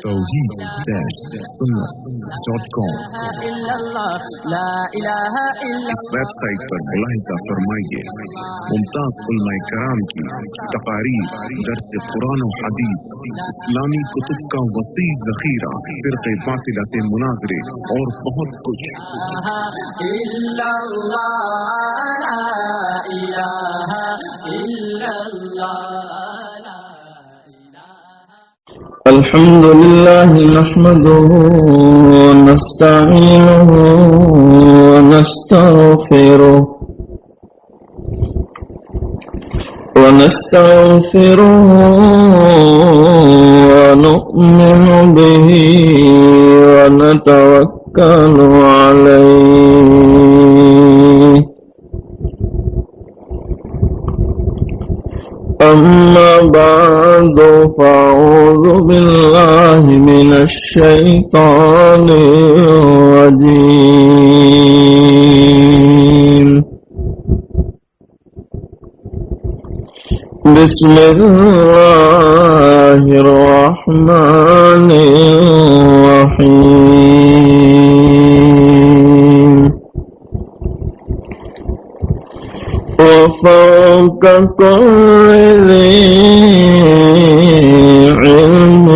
توحید-سنت.com اس web site پر ملاحظہ فرمائیے ممتاز علماء کرام کی تقاریر، درس قرآن و حدیث، اسلامی کتب کا وسیع ذخیرہ، فرقہ باطلہ سے مناظرے اور بہت کچھ۔ الحمد لله نحمده ونستعينه ونستغفره ونؤمن به ونتوكل عليه. أما بعد فأعوذ بالله من الشيطان الرجيم. بسم الله الرحمن الرحيم. وفوق كل ذي علم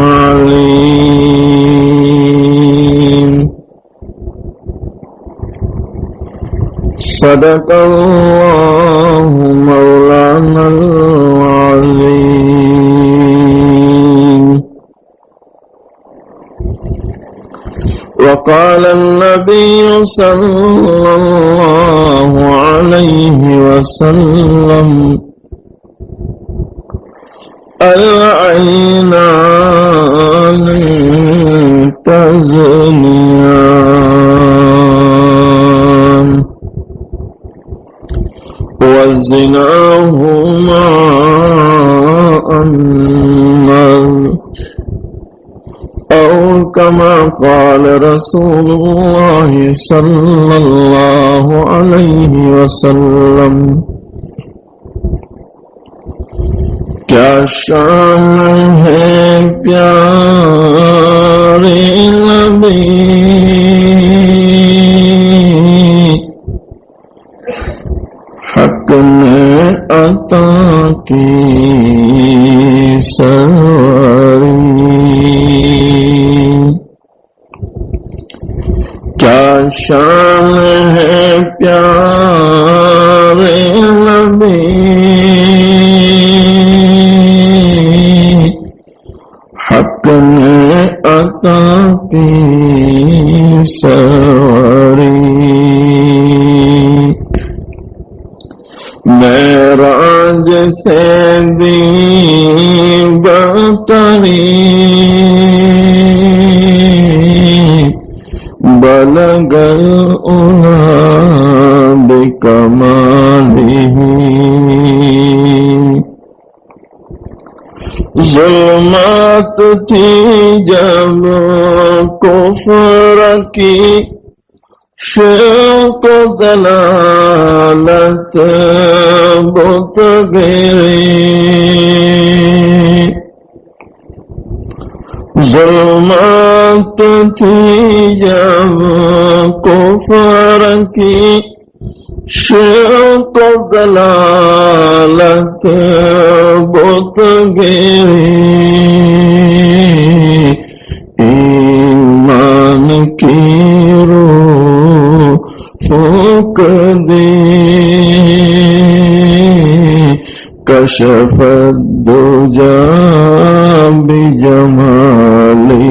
عليم. صدق الله مولانا العظيم. وقال النبي صلى الله عليه وسلم: العينان تزنيان والزنا هما النار، أو كما قال رسول الله صلى الله عليه وسلم. کیا شان ہے پیارے نبی، حق نے عطا کی سواری. کیا شان ہے پیارے نبی، حق نے عطا کی سواری. معراج سے دی برتری، بلغ العلا بکمالہ. ظلمات تھی جب کفر کی، شرک و ضلالت بت گری. ظلمات تھی جب کفر کی، شرک و ضلالت بت گری. ایمان کی روح پھونک دی، کشف الدجی بجمالہ.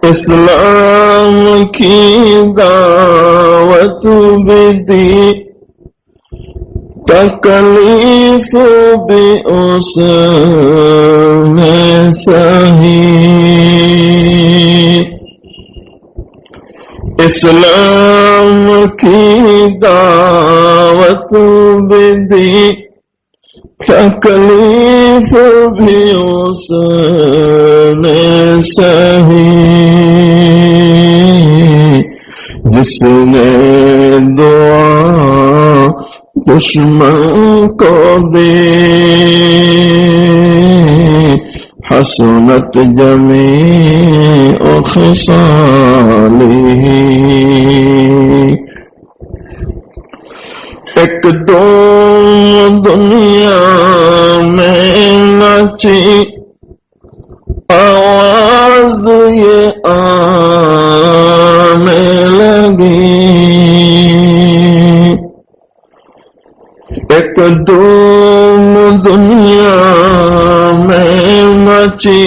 اسلام کی دعوت بھی دی، تکلیف بھی اس نے سہی. اسلام کی دعوت بھی دی، تکلیف بھی اس نے سہی. جس نے دعا دشمن کو دی حسنت جمیع خصالہ ایک دم دنیا میں نچی آواز یہ آنے لگی ایک دم دنیا میں مچی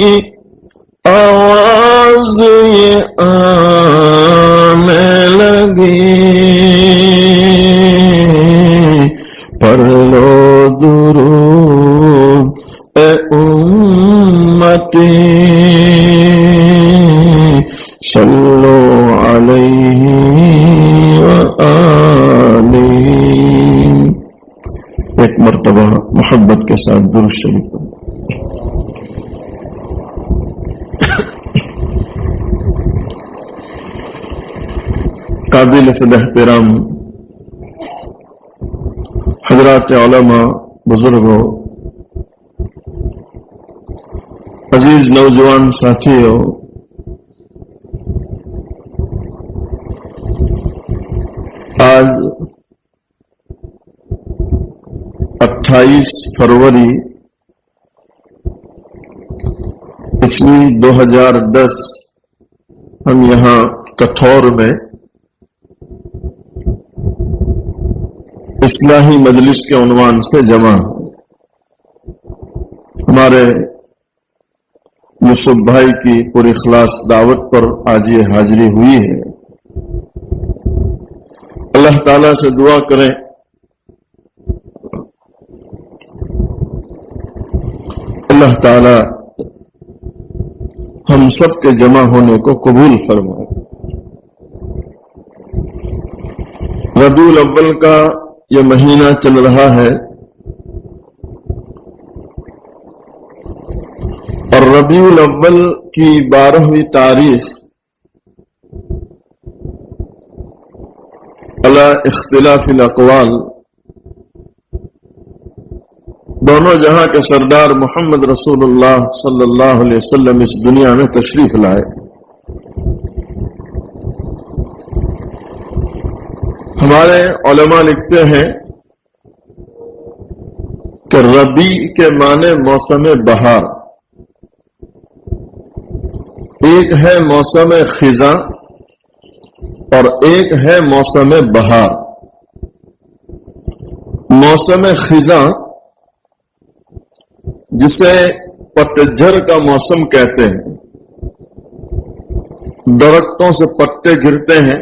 آواز یہ آنے لگی پڑھ لو درود اے امتی صلو علیہ وآلہ ایک مرتبہ محبت کے ساتھ درود شریف قابل صد احترام حضرات علماء بزرگوں عزیز نوجوان ساتھیوں آج 28 فروری عیسوی 2010 ہم یہاں کٹھور میں اصلاحی مجلس کے عنوان سے جمع ہمارے یوسف بھائی کی پوری اخلاص دعوت پر آج یہ حاضری ہوئی ہے. اللہ تعالیٰ سے دعا کریں اللہ تعالیٰ ہم سب کے جمع ہونے کو قبول فرمائے. ربیع الاول کا یہ مہینہ چل رہا ہے اور ربیع الاول کی 12ویں تاریخ علی اختلاف الاقوال دونوں جہاں کے سردار محمد رسول اللہ صلی اللہ علیہ وسلم اس دنیا میں تشریف لائے. ہمارے علماء لکھتے ہیں کہ ربیع کے معنی موسم بہار، ایک ہے موسم خزاں اور ایک ہے موسم بہار. موسم خزاں جسے پتجھڑ کا موسم کہتے ہیں، درختوں سے پتے گرتے ہیں،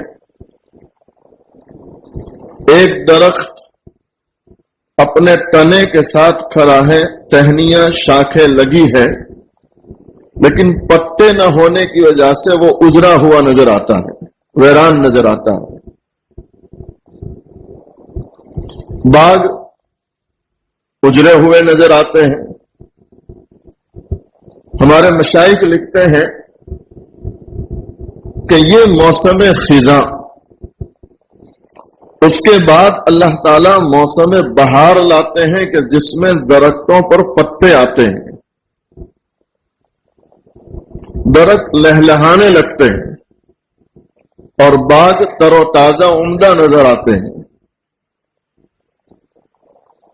ایک درخت اپنے تنے کے ساتھ کھڑا ہے، ٹہنیاں شاخیں لگی ہے، لیکن پتے نہ ہونے کی وجہ سے وہ اجڑا ہوا نظر آتا ہے، ویران نظر آتا ہے. باغ اجڑے ہوئے نظر آتے ہیں. ہمارے مشائخ لکھتے ہیں کہ یہ موسم خزاں، اس کے بعد اللہ تعالیٰ موسم بہار لاتے ہیں کہ جس میں درختوں پر پتے آتے ہیں، درخت لہلہانے لگتے ہیں اور باغ تر و تازہ عمدہ نظر آتے ہیں.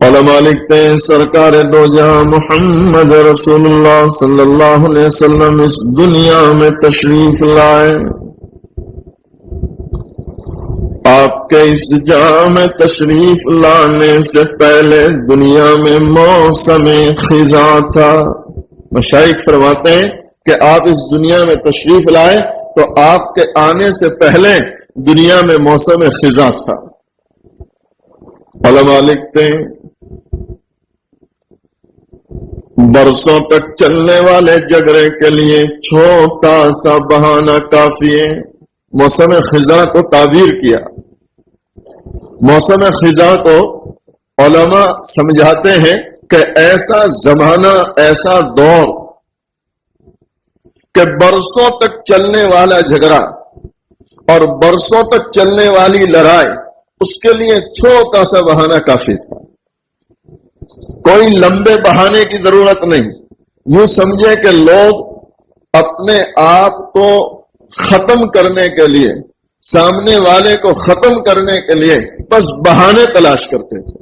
علماء لکھتے ہیں سرکار دو جہاں محمد رسول اللہ صلی اللہ علیہ وسلم اس دنیا میں تشریف لائے. آپ کے اس جہاں میں تشریف لانے سے پہلے دنیا میں موسم خزاں تھا. مشائخ فرماتے ہیں کہ آپ اس دنیا میں تشریف لائے تو آپ کے آنے سے پہلے دنیا میں موسم خزاں تھا. علماء لکھتے ہیں برسوں تک چلنے والے جھگڑے کے لیے چھوٹا سا بہانہ کافی ہے. موسم خزاں کو تعبیر کیا. موسم خزاں کو علماء سمجھاتے ہیں کہ ایسا زمانہ، ایسا دور کہ برسوں تک چلنے والا جھگڑا اور برسوں تک چلنے والی لڑائی، اس کے لیے چھوٹا سا بہانہ کافی تھا. کوئی لمبے بہانے کی ضرورت نہیں. یوں سمجھے کہ لوگ اپنے آپ کو ختم کرنے کے لیے، سامنے والے کو ختم کرنے کے لیے بس بہانے تلاش کرتے تھے.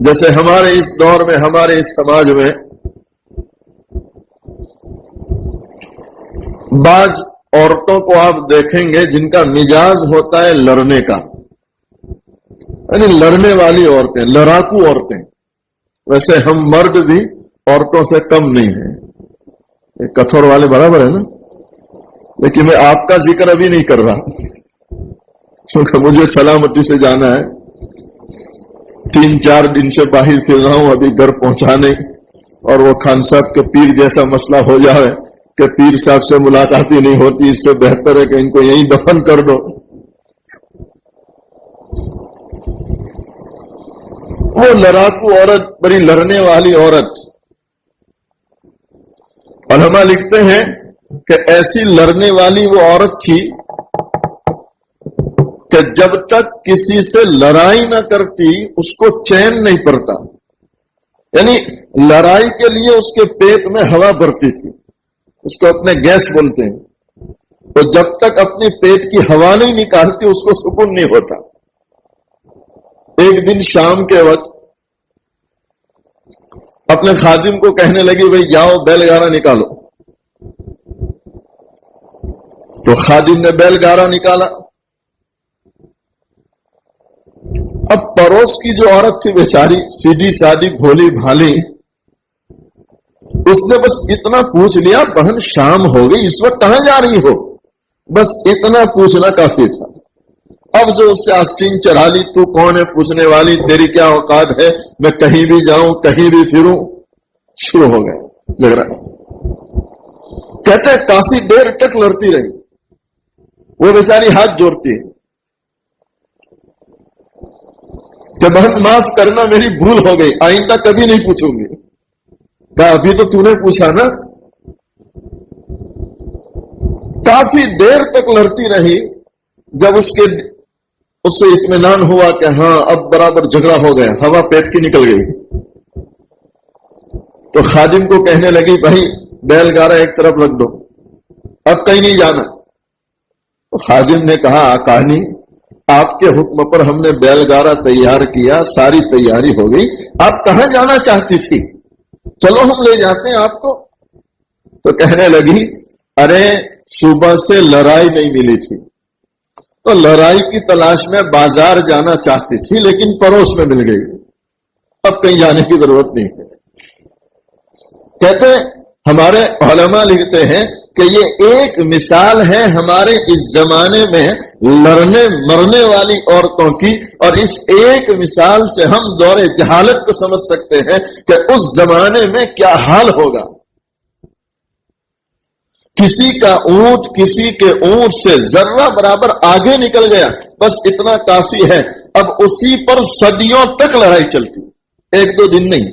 جیسے ہمارے اس دور میں، ہمارے اس سماج میں بعض عورتوں کو آپ دیکھیں گے جن کا مزاج ہوتا ہے لڑنے کا، یعنی لڑنے والی عورتیں، لڑاکو عورتیں. ویسے ہم مرد بھی عورتوں سے کم نہیں ہیں، کٹھور والے برابر ہے نا. لیکن میں آپ کا ذکر ابھی نہیں کر رہا، کیونکہ مجھے سلامتی سے جانا ہے. 3-4 دن سے باہر پھر رہا ہوں، ابھی گھر پہنچا نہیں. اور وہ خان صاحب کے پیر جیسا مسئلہ ہو جائے کہ پیر صاحب سے ملاقات ہی نہیں ہوتی، اس سے بہتر ہے کہ ان کو یہیں دفن کر دو. وہ لڑاکو عورت، بڑی لڑنے والی عورت. علماء لکھتے ہیں کہ ایسی لڑنے والی وہ عورت تھی کہ جب تک کسی سے لڑائی نہ کرتی اس کو چین نہیں پڑتا. یعنی لڑائی کے لیے اس کے پیٹ میں ہوا بھرتی تھی، اس کو اپنے گیس بولتے ہیں. تو جب تک اپنے پیٹ کی ہوا نہیں نکالتی اس کو سکون نہیں ہوتا. ایک دن شام کے وقت اپنے خادم کو کہنے لگی بھئی جاؤ بیل گارا نکالو. تو خادم نے بیل گارا نکالا. اب پڑوس کی جو عورت تھی بیچاری، سیدھی سادی بھولی بھالی، اس نے بس اتنا پوچھ لیا بہن شام ہو گئی، اس وقت کہاں جا رہی ہو؟ بس اتنا پوچھنا کافی تھا. اب جو اس سے آسٹین چڑھا لی، تو کون ہے پوچھنے والی، تیری کیا اوقات ہے، میں کہیں بھی جاؤں کہیں بھی پھروں. شروع ہو گئے لگ رہا. کہتے ہیں کافی دیر تک لڑتی رہی. وہ بیچاری ہاتھ جوڑتی ہے کہ بہن معاف کرنا، میری بھول ہو گئی، آئندہ کبھی نہیں پوچھوں گی. کہا ابھی تو نے پوچھا نا. کافی دیر تک لڑتی رہی. جب اس سے اطمینان ہوا کہ ہاں اب برابر جھگڑا ہو گیا، ہوا پیٹ کی نکل گئی، تو خادم کو کہنے لگی بھائی بیل گارا ایک طرف رکھ دو، اب کہیں نہیں جانا. تو خادم نے کہا آقانی، آپ کے حکم پر ہم نے بیل گارا تیار کیا، ساری تیاری ہو گئی، آپ کہاں جانا چاہتی تھی، چلو ہم لے جاتے ہیں آپ کو. تو کہنے لگی ارے صبح سے لڑائی نہیں ملی تھی، تو لڑائی کی تلاش میں بازار جانا چاہتی تھی لیکن پڑوس میں مل گئی، اب کہیں جانے کی ضرورت نہیں ہے. کہتے ہمارے علماء لکھتے ہیں کہ یہ ایک مثال ہے ہمارے اس زمانے میں لڑنے مرنے والی عورتوں کی، اور اس ایک مثال سے ہم دور جہالت کو سمجھ سکتے ہیں کہ اس زمانے میں کیا حال ہوگا. کسی کا اونٹ کسی کے اونٹ سے ذرہ برابر آگے نکل گیا، بس اتنا کافی ہے، اب اسی پر صدیوں تک لڑائی چلتی، 1-2 دن نہیں.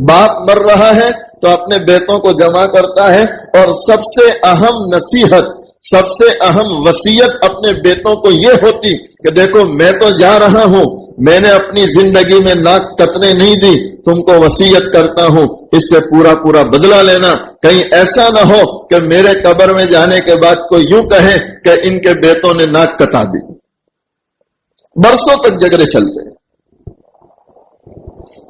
باپ مر رہا ہے تو اپنے بیٹوں کو جمع کرتا ہے، اور سب سے اہم نصیحت، سب سے اہم وصیت اپنے بیٹوں کو یہ ہوتی کہ دیکھو میں تو جا رہا ہوں، میں نے اپنی زندگی میں ناک کتنے نہیں دی، تم کو وصیت کرتا ہوں اس سے پورا بدلہ لینا. کہیں ایسا نہ ہو کہ میرے قبر میں جانے کے بعد کوئی یوں کہے کہ ان کے بیٹوں نے ناک کتا دی. برسوں تک جھگڑے چلتے.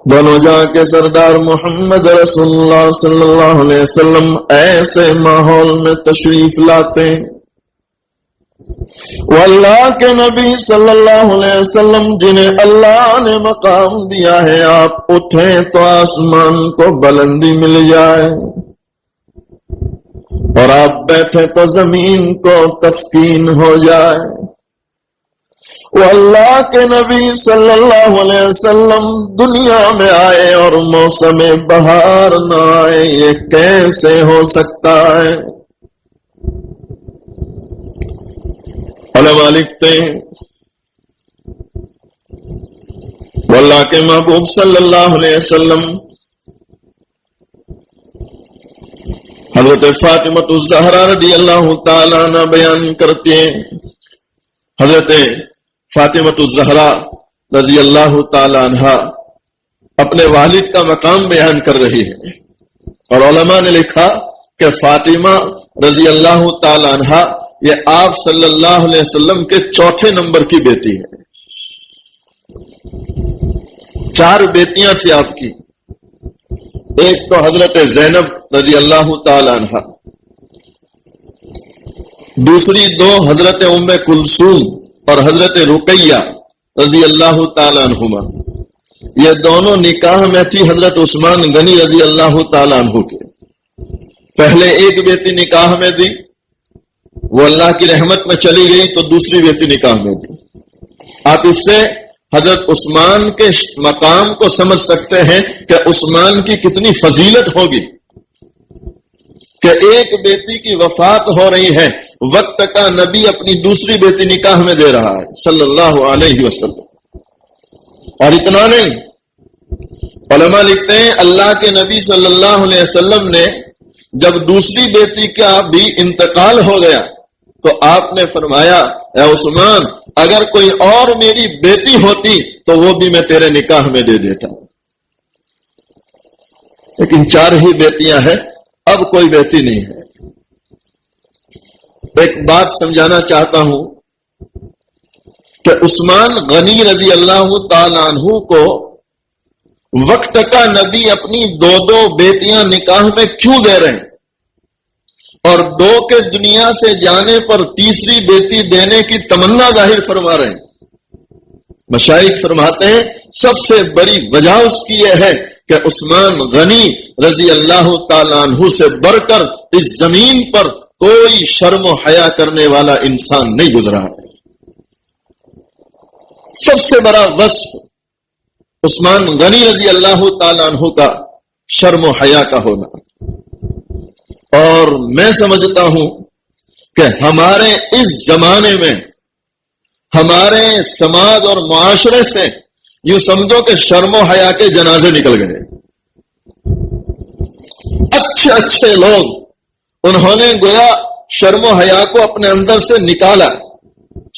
دونوں جہاں کے سردار محمد رسول اللہ صلی اللہ علیہ وسلم ایسے ماحول میں تشریف لاتے ہیں، وہ اللہ کے نبی صلی اللہ علیہ وسلم جنہیں اللہ نے مقام دیا ہے، آپ اٹھیں تو آسمان کو بلندی مل جائے، اور آپ بیٹھے تو زمین کو تسکین ہو جائے. وہ اللہ کے نبی صلی اللہ علیہ وسلم دنیا میں آئے اور موسم بہار نہ آئے، یہ کیسے ہو سکتا ہے؟ علماء لکھتے ہیں وہ اللہ کے محبوب صلی اللہ علیہ وسلم حضرت فاطمہ الزہرا رضی اللہ تعالیٰ عنہ بیان کرتے ہیں، حضرت فاطمہ الزہرا رضی اللہ تعالیٰ عنہ اپنے والد کا مقام بیان کر رہی ہے، اور علماء نے لکھا کہ فاطمہ رضی اللہ تعالیٰ عنہ یہ آپ صلی اللہ علیہ وسلم کے چوتھے نمبر کی بیٹی ہے۔ 4 بیٹیاں تھی آپ کی، ایک تو حضرت زینب رضی اللہ تعالی عنہ، دوسری 2 حضرت ام کلثوم اور حضرت رقیہ رضی اللہ تعالی عنہما، یہ دونوں نکاح میں تھی حضرت عثمان غنی رضی اللہ تعالی عنہ کے۔ پہلے ایک بیٹی نکاح میں دی، وہ اللہ کی رحمت میں چلی گئی، تو دوسری بیٹی نکاح میں دی۔ آپ اس سے حضرت عثمان کے مقام کو سمجھ سکتے ہیں کہ عثمان کی کتنی فضیلت ہوگی کہ ایک بیٹی کی وفات ہو رہی ہے، وقت کا نبی اپنی دوسری بیٹی نکاح میں دے رہا ہے صلی اللہ علیہ وسلم۔ اور اتنا نہیں، علماء لکھتے ہیں اللہ کے نبی صلی اللہ علیہ وسلم نے جب دوسری بیٹی کا بھی انتقال ہو گیا تو آپ نے فرمایا اے عثمان، اگر کوئی اور میری بیٹی ہوتی تو وہ بھی میں تیرے نکاح میں دے دیتا، لیکن 4 ہی بیٹیاں ہیں، اب کوئی بیٹی نہیں ہے۔ ایک بات سمجھانا چاہتا ہوں کہ عثمان غنی رضی اللہ تعالیٰ عنہ کو وقت کا نبی اپنی 2 بیٹیاں نکاح میں کیوں دے رہے ہیں، اور 2 کے دنیا سے جانے پر تیسری بیٹی دینے کی تمنا ظاہر فرما رہے ہیں۔ مشائخ فرماتے ہیں سب سے بڑی وجہ اس کی یہ ہے کہ عثمان غنی رضی اللہ تعالیٰ عنہ سے بڑھ کر اس زمین پر کوئی شرم و حیا کرنے والا انسان نہیں گزرا ہے۔ سب سے بڑا وصف عثمان غنی رضی اللہ تعالیٰ عنہ کا شرم و حیا کا ہونا۔ اور میں سمجھتا ہوں کہ ہمارے اس زمانے میں ہمارے سماج اور معاشرے سے یوں سمجھو کہ شرم و حیا کے جنازے نکل گئے۔ اچھے اچھے لوگ انہوں نے گویا شرم و حیا کو اپنے اندر سے نکالا۔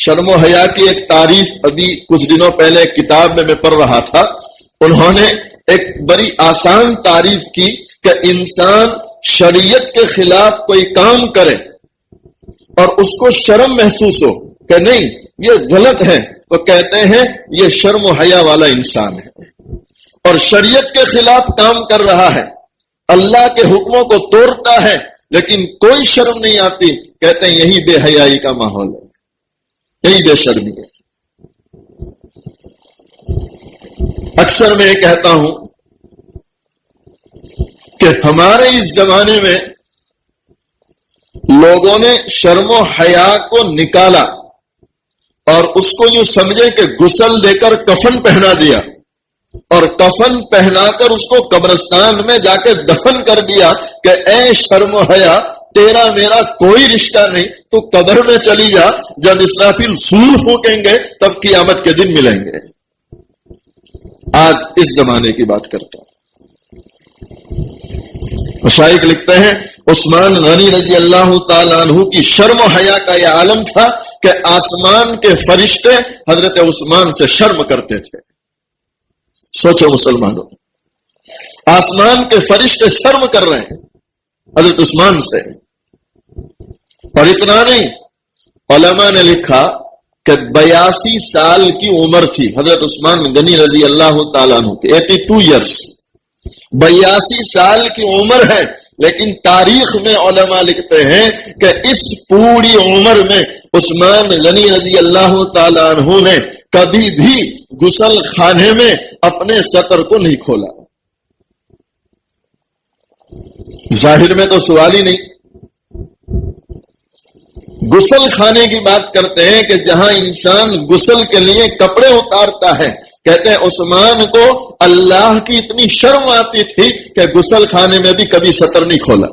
شرم و حیا کی ایک تعریف ابھی کچھ دنوں پہلے کتاب میں پڑھ رہا تھا، انہوں نے ایک بڑی آسان تعریف کی کہ انسان شریعت کے خلاف کوئی کام کرے اور اس کو شرم محسوس ہو کہ نہیں یہ غلط ہے، تو کہتے ہیں یہ شرم و حیا والا انسان ہے۔ اور شریعت کے خلاف کام کر رہا ہے، اللہ کے حکموں کو توڑتا ہے لیکن کوئی شرم نہیں آتی، کہتے ہیں یہی بے حیائی کا ماحول ہے، یہی بے شرمی ہے۔ اکثر میں یہ کہتا ہوں کہ ہمارے اس زمانے میں لوگوں نے شرم و حیا کو نکالا اور اس کو یوں سمجھے کہ غسل دے کر کفن پہنا دیا اور کفن پہنا کر اس کو قبرستان میں جا کے دفن کر دیا کہ اے شرم و حیا تیرا میرا کوئی رشتہ نہیں، تو قبر میں چلی جا، جب اسرافیل سور پھونکیں گے تب قیامت کے دن ملیں گے۔ آج اس زمانے کی بات کرتا ہوں۔ مشائخ لکھتے ہیں عثمان غنی رضی اللہ تعالیٰ عنہ کی شرم و حیا کا یہ عالم تھا کہ آسمان کے فرشتے حضرت عثمان سے شرم کرتے تھے۔ سوچو مسلمانوں، آسمان کے فرشتے شرم کر رہے ہیں حضرت عثمان سے۔ اور اتنا نہیں، علماء نے لکھا کہ 82 سال کی عمر تھی حضرت عثمان غنی رضی اللہ تعالیٰ عنہ کی، 82 ایئرس، 82 سال کی عمر ہے، لیکن تاریخ میں علماء لکھتے ہیں کہ اس پوری عمر میں عثمان غنی رضی اللہ تعالیٰ عنہ نے کبھی بھی غسل خانے میں اپنے سطر کو نہیں کھولا۔ ظاہر میں تو سوال ہی نہیں، غسل خانے کی بات کرتے ہیں کہ جہاں انسان غسل کے لیے کپڑے اتارتا ہے، کہتے ہیں عثمان کو اللہ کی اتنی شرم آتی تھی کہ غسل خانے میں بھی کبھی سطر نہیں کھولا۔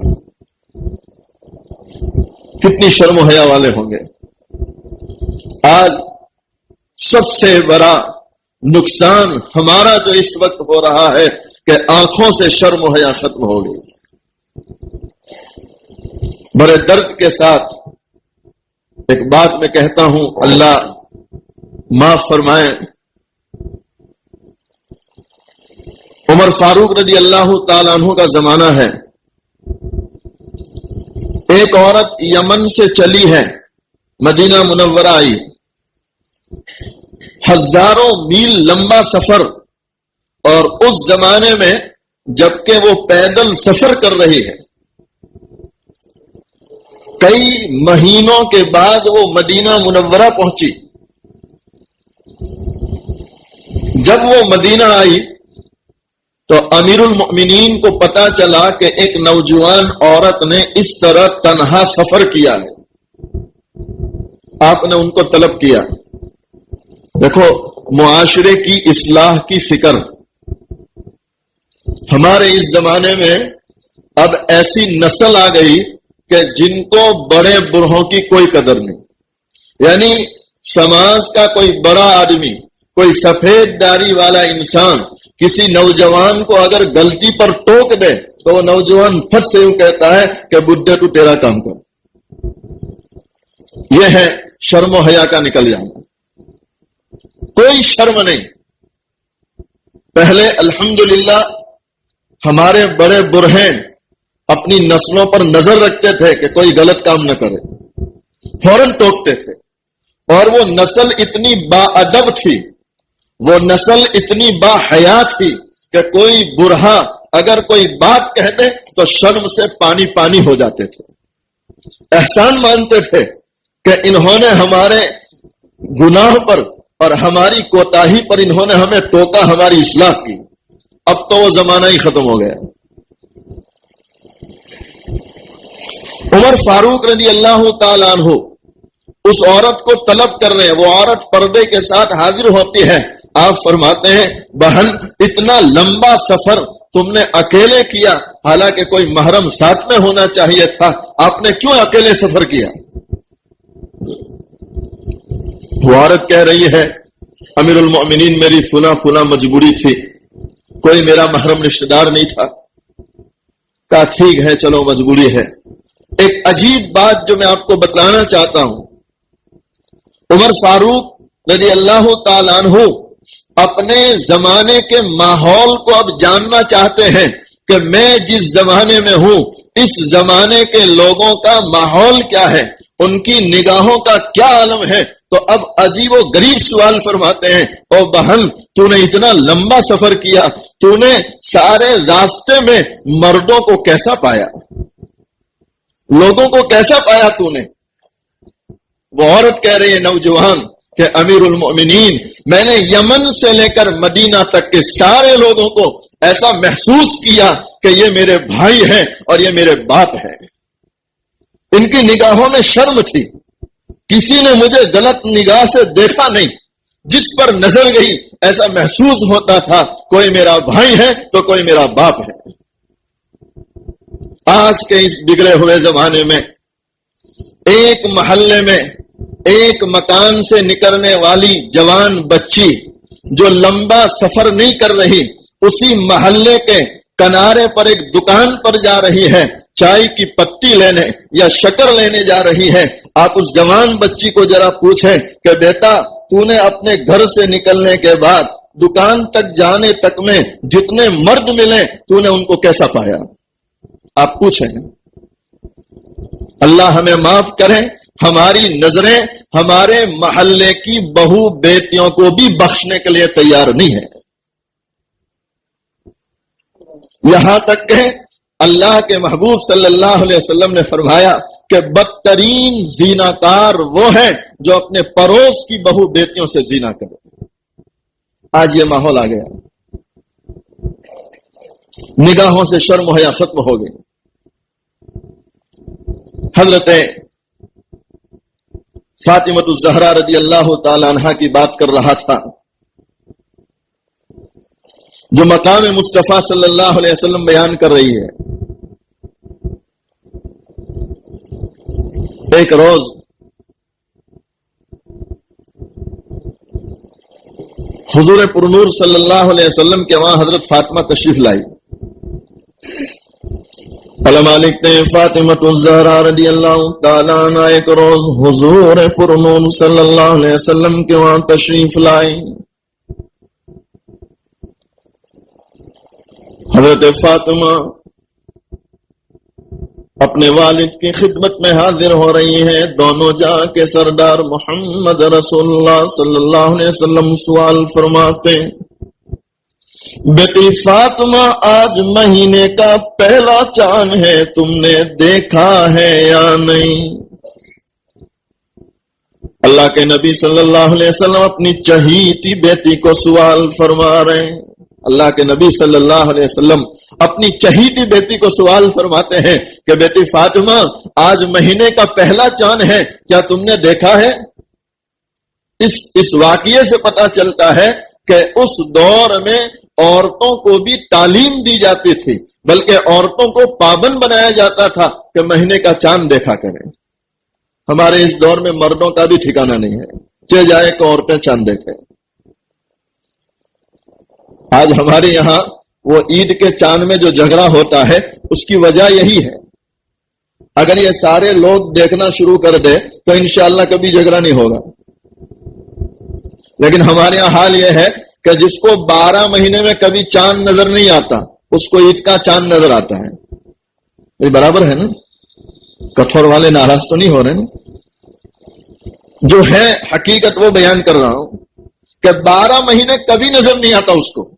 کتنی شرم و حیا والے ہوں گے۔ آج سب سے بڑا نقصان ہمارا جو اس وقت ہو رہا ہے کہ آنکھوں سے شرم و حیا ختم ہو گئی۔ بڑے درد کے ساتھ ایک بات میں کہتا ہوں، اللہ معاف فرمائے. عمر فاروق رضی اللہ تعالیٰ عنہ کا زمانہ ہے. ایک عورت یمن سے چلی ہے، مدینہ منورہ آئی. ہزاروں میل لمبا سفر، اور اس زمانے میں جبکہ وہ پیدل سفر کر رہی ہے. کئی مہینوں کے بعد وہ مدینہ منورہ پہنچی. جب وہ مدینہ آئی تو امیر المؤمنین کو پتا چلا کہ ایک نوجوان عورت نے اس طرح تنہا سفر کیا ہے. آپ نے ان کو طلب کیا. دیکھو، معاشرے کی اصلاح کی فکر. ہمارے اس زمانے میں اب ایسی نسل آ گئی کہ جن کو بڑے بوڑھوں کی کوئی قدر نہیں. یعنی سماج کا کوئی بڑا آدمی، کوئی سفید داڑھی والا انسان کسی نوجوان کو اگر غلطی پر ٹوک دے تو وہ نوجوان پھٹ سے یوں کہتا ہے کہ بڈھے تو تیرا کام کر. یہ ہے شرم و حیا کا نکل جانا. کوئی شرم نہیں. پہلے الحمدللہ ہمارے بڑے برہن اپنی نسلوں پر نظر رکھتے تھے کہ کوئی غلط کام نہ کرے، فوراً ٹوکتے تھے. اور وہ نسل اتنی با ادب تھی، وہ نسل اتنی با حیا تھی کہ کوئی برہا اگر کوئی بات کہہ دے تو شرم سے پانی پانی ہو جاتے تھے. احسان مانتے تھے کہ انہوں نے ہمارے گناہ پر اور ہماری کوتاہی پر انہوں نے ہمیں ٹوکا، ہماری اصلاح کی. اب تو وہ زمانہ ہی ختم ہو گیا. عمر فاروق رضی اللہ تعالیٰ عنہ اس عورت کو طلب کر رہے ہیں. وہ عورت پردے کے ساتھ حاضر ہوتی ہے. آپ فرماتے ہیں، بہن اتنا لمبا سفر تم نے اکیلے کیا، حالانکہ کوئی محرم ساتھ میں ہونا چاہیے تھا، آپ نے کیوں اکیلے سفر کیا؟ وہ عورت کہہ رہی ہے، امیر المؤمنین میری فلاں مجبوری تھی، کوئی میرا محرم رشتہ دار نہیں تھا. کہا ٹھیک ہے، چلو مجبوری ہے. ایک عجیب بات جو میں آپ کو بتلانا چاہتا ہوں، عمر فاروق رضی اللہ تعالیٰ عنہ اپنے زمانے کے ماحول کو اب جاننا چاہتے ہیں کہ میں جس زمانے میں ہوں اس زمانے کے لوگوں کا ماحول کیا ہے، ان کی نگاہوں کا کیا عالم ہے. تو اب عجیب و غریب سوال فرماتے ہیں، او بہن تو نے اتنا لمبا سفر کیا، تو نے سارے راستے میں مردوں کو کیسا پایا، لوگوں کو کیسا پایا تو نے؟ وہ عورت کہہ رہی ہے، نوجوان، کہ امیر المؤمنین میں نے یمن سے لے کر مدینہ تک کے سارے لوگوں کو ایسا محسوس کیا کہ یہ میرے بھائی ہیں اور یہ میرے باپ ہیں. ان کی نگاہوں میں شرم تھی، کسی نے مجھے غلط نگاہ سے دیکھا نہیں. جس پر نظر گئی ایسا محسوس ہوتا تھا کوئی میرا بھائی ہے تو کوئی میرا باپ ہے. آج کے اس بگڑے ہوئے زمانے میں ایک محلے میں ایک مکان سے نکلنے والی جوان بچی جو لمبا سفر نہیں کر رہی، اسی محلے کے کنارے پر ایک دکان پر جا رہی ہے، چائے کی پتی لینے یا شکر لینے جا رہی ہے. آپ اس جوان بچی کو ذرا پوچھیں کہ بیٹا تو نے اپنے گھر سے نکلنے کے بعد دکان تک جانے تک میں جتنے مرد ملے تو نے ان کو کیسا پایا؟ آپ پوچھیں. اللہ ہمیں معاف کریں، ہماری نظریں ہمارے محلے کی بہو بیٹیوں کو بھی بخشنے کے لیے تیار نہیں ہے. یہاں تک کہ اللہ کے محبوب صلی اللہ علیہ وسلم نے فرمایا کہ بدترین زیناکار وہ ہیں جو اپنے پڑوس کی بہو بیٹیوں سے زنا کرے. آج یہ ماحول آ گیا، نگاہوں سے شرم و حیا ختم ہو گئی. حضرت فاطمہ الزہرا رضی اللہ تعالی عنہا کی بات کر رہا تھا، جو مقام مصطفیٰ صلی اللہ علیہ وسلم بیان کر رہی ہے. ایک روز حضور پرنور صلی اللہ علیہ وسلم کے وہاں حضرت فاطمہ تشریف لائی. علماء لکھتے ہیں فاطمۃ الزہرا رضی اللہ تعالیٰ عنہ ایک روز حضور پرنور صلی اللہ علیہ وسلم کے وہاں تشریف لائی. حضرت فاطمہ اپنے والد کی خدمت میں حاضر ہو رہی ہیں. دونوں جا کے سردار محمد رسول اللہ صلی اللہ علیہ وسلم سوال فرماتے ہیں بیٹی فاطمہ آج مہینے کا پہلا چاند ہے, تم نے دیکھا ہے یا نہیں؟ اللہ کے نبی صلی اللہ علیہ وسلم اپنی چہیتی بیٹی کو سوال فرما رہے ہیں. اللہ کے نبی صلی اللہ علیہ وسلم اپنی چہیتی بیٹی کو سوال فرماتے ہیں کہ بیٹی فاطمہ آج مہینے کا پہلا چاند ہے, کیا تم نے دیکھا ہے؟ اس واقعے سے پتا چلتا ہے کہ اس دور میں عورتوں کو بھی تعلیم دی جاتی تھی, بلکہ عورتوں کو پابند بنایا جاتا تھا کہ مہینے کا چاند دیکھا کریں. ہمارے اس دور میں مردوں کا بھی ٹھکانہ نہیں ہے, چلے جائے کہ عورتیں چاند دیکھیں. آج ہمارے یہاں وہ عید کے چاند میں جو جھگڑا ہوتا ہے اس کی وجہ یہی ہے. اگر یہ سارے لوگ دیکھنا شروع کر دے تو انشاءاللہ کبھی جھگڑا نہیں ہوگا. لیکن ہمارے یہاں حال یہ ہے کہ جس کو 12 مہینے میں کبھی چاند نظر نہیں آتا اس کو عید کا چاند نظر آتا ہے. یہ برابر ہے نا؟ کٹھور والے ناراض تو نہیں ہو رہے نا؟ جو ہے حقیقت وہ بیان کر رہا ہوں کہ 12 مہینے کبھی نظر نہیں آتا اس کو,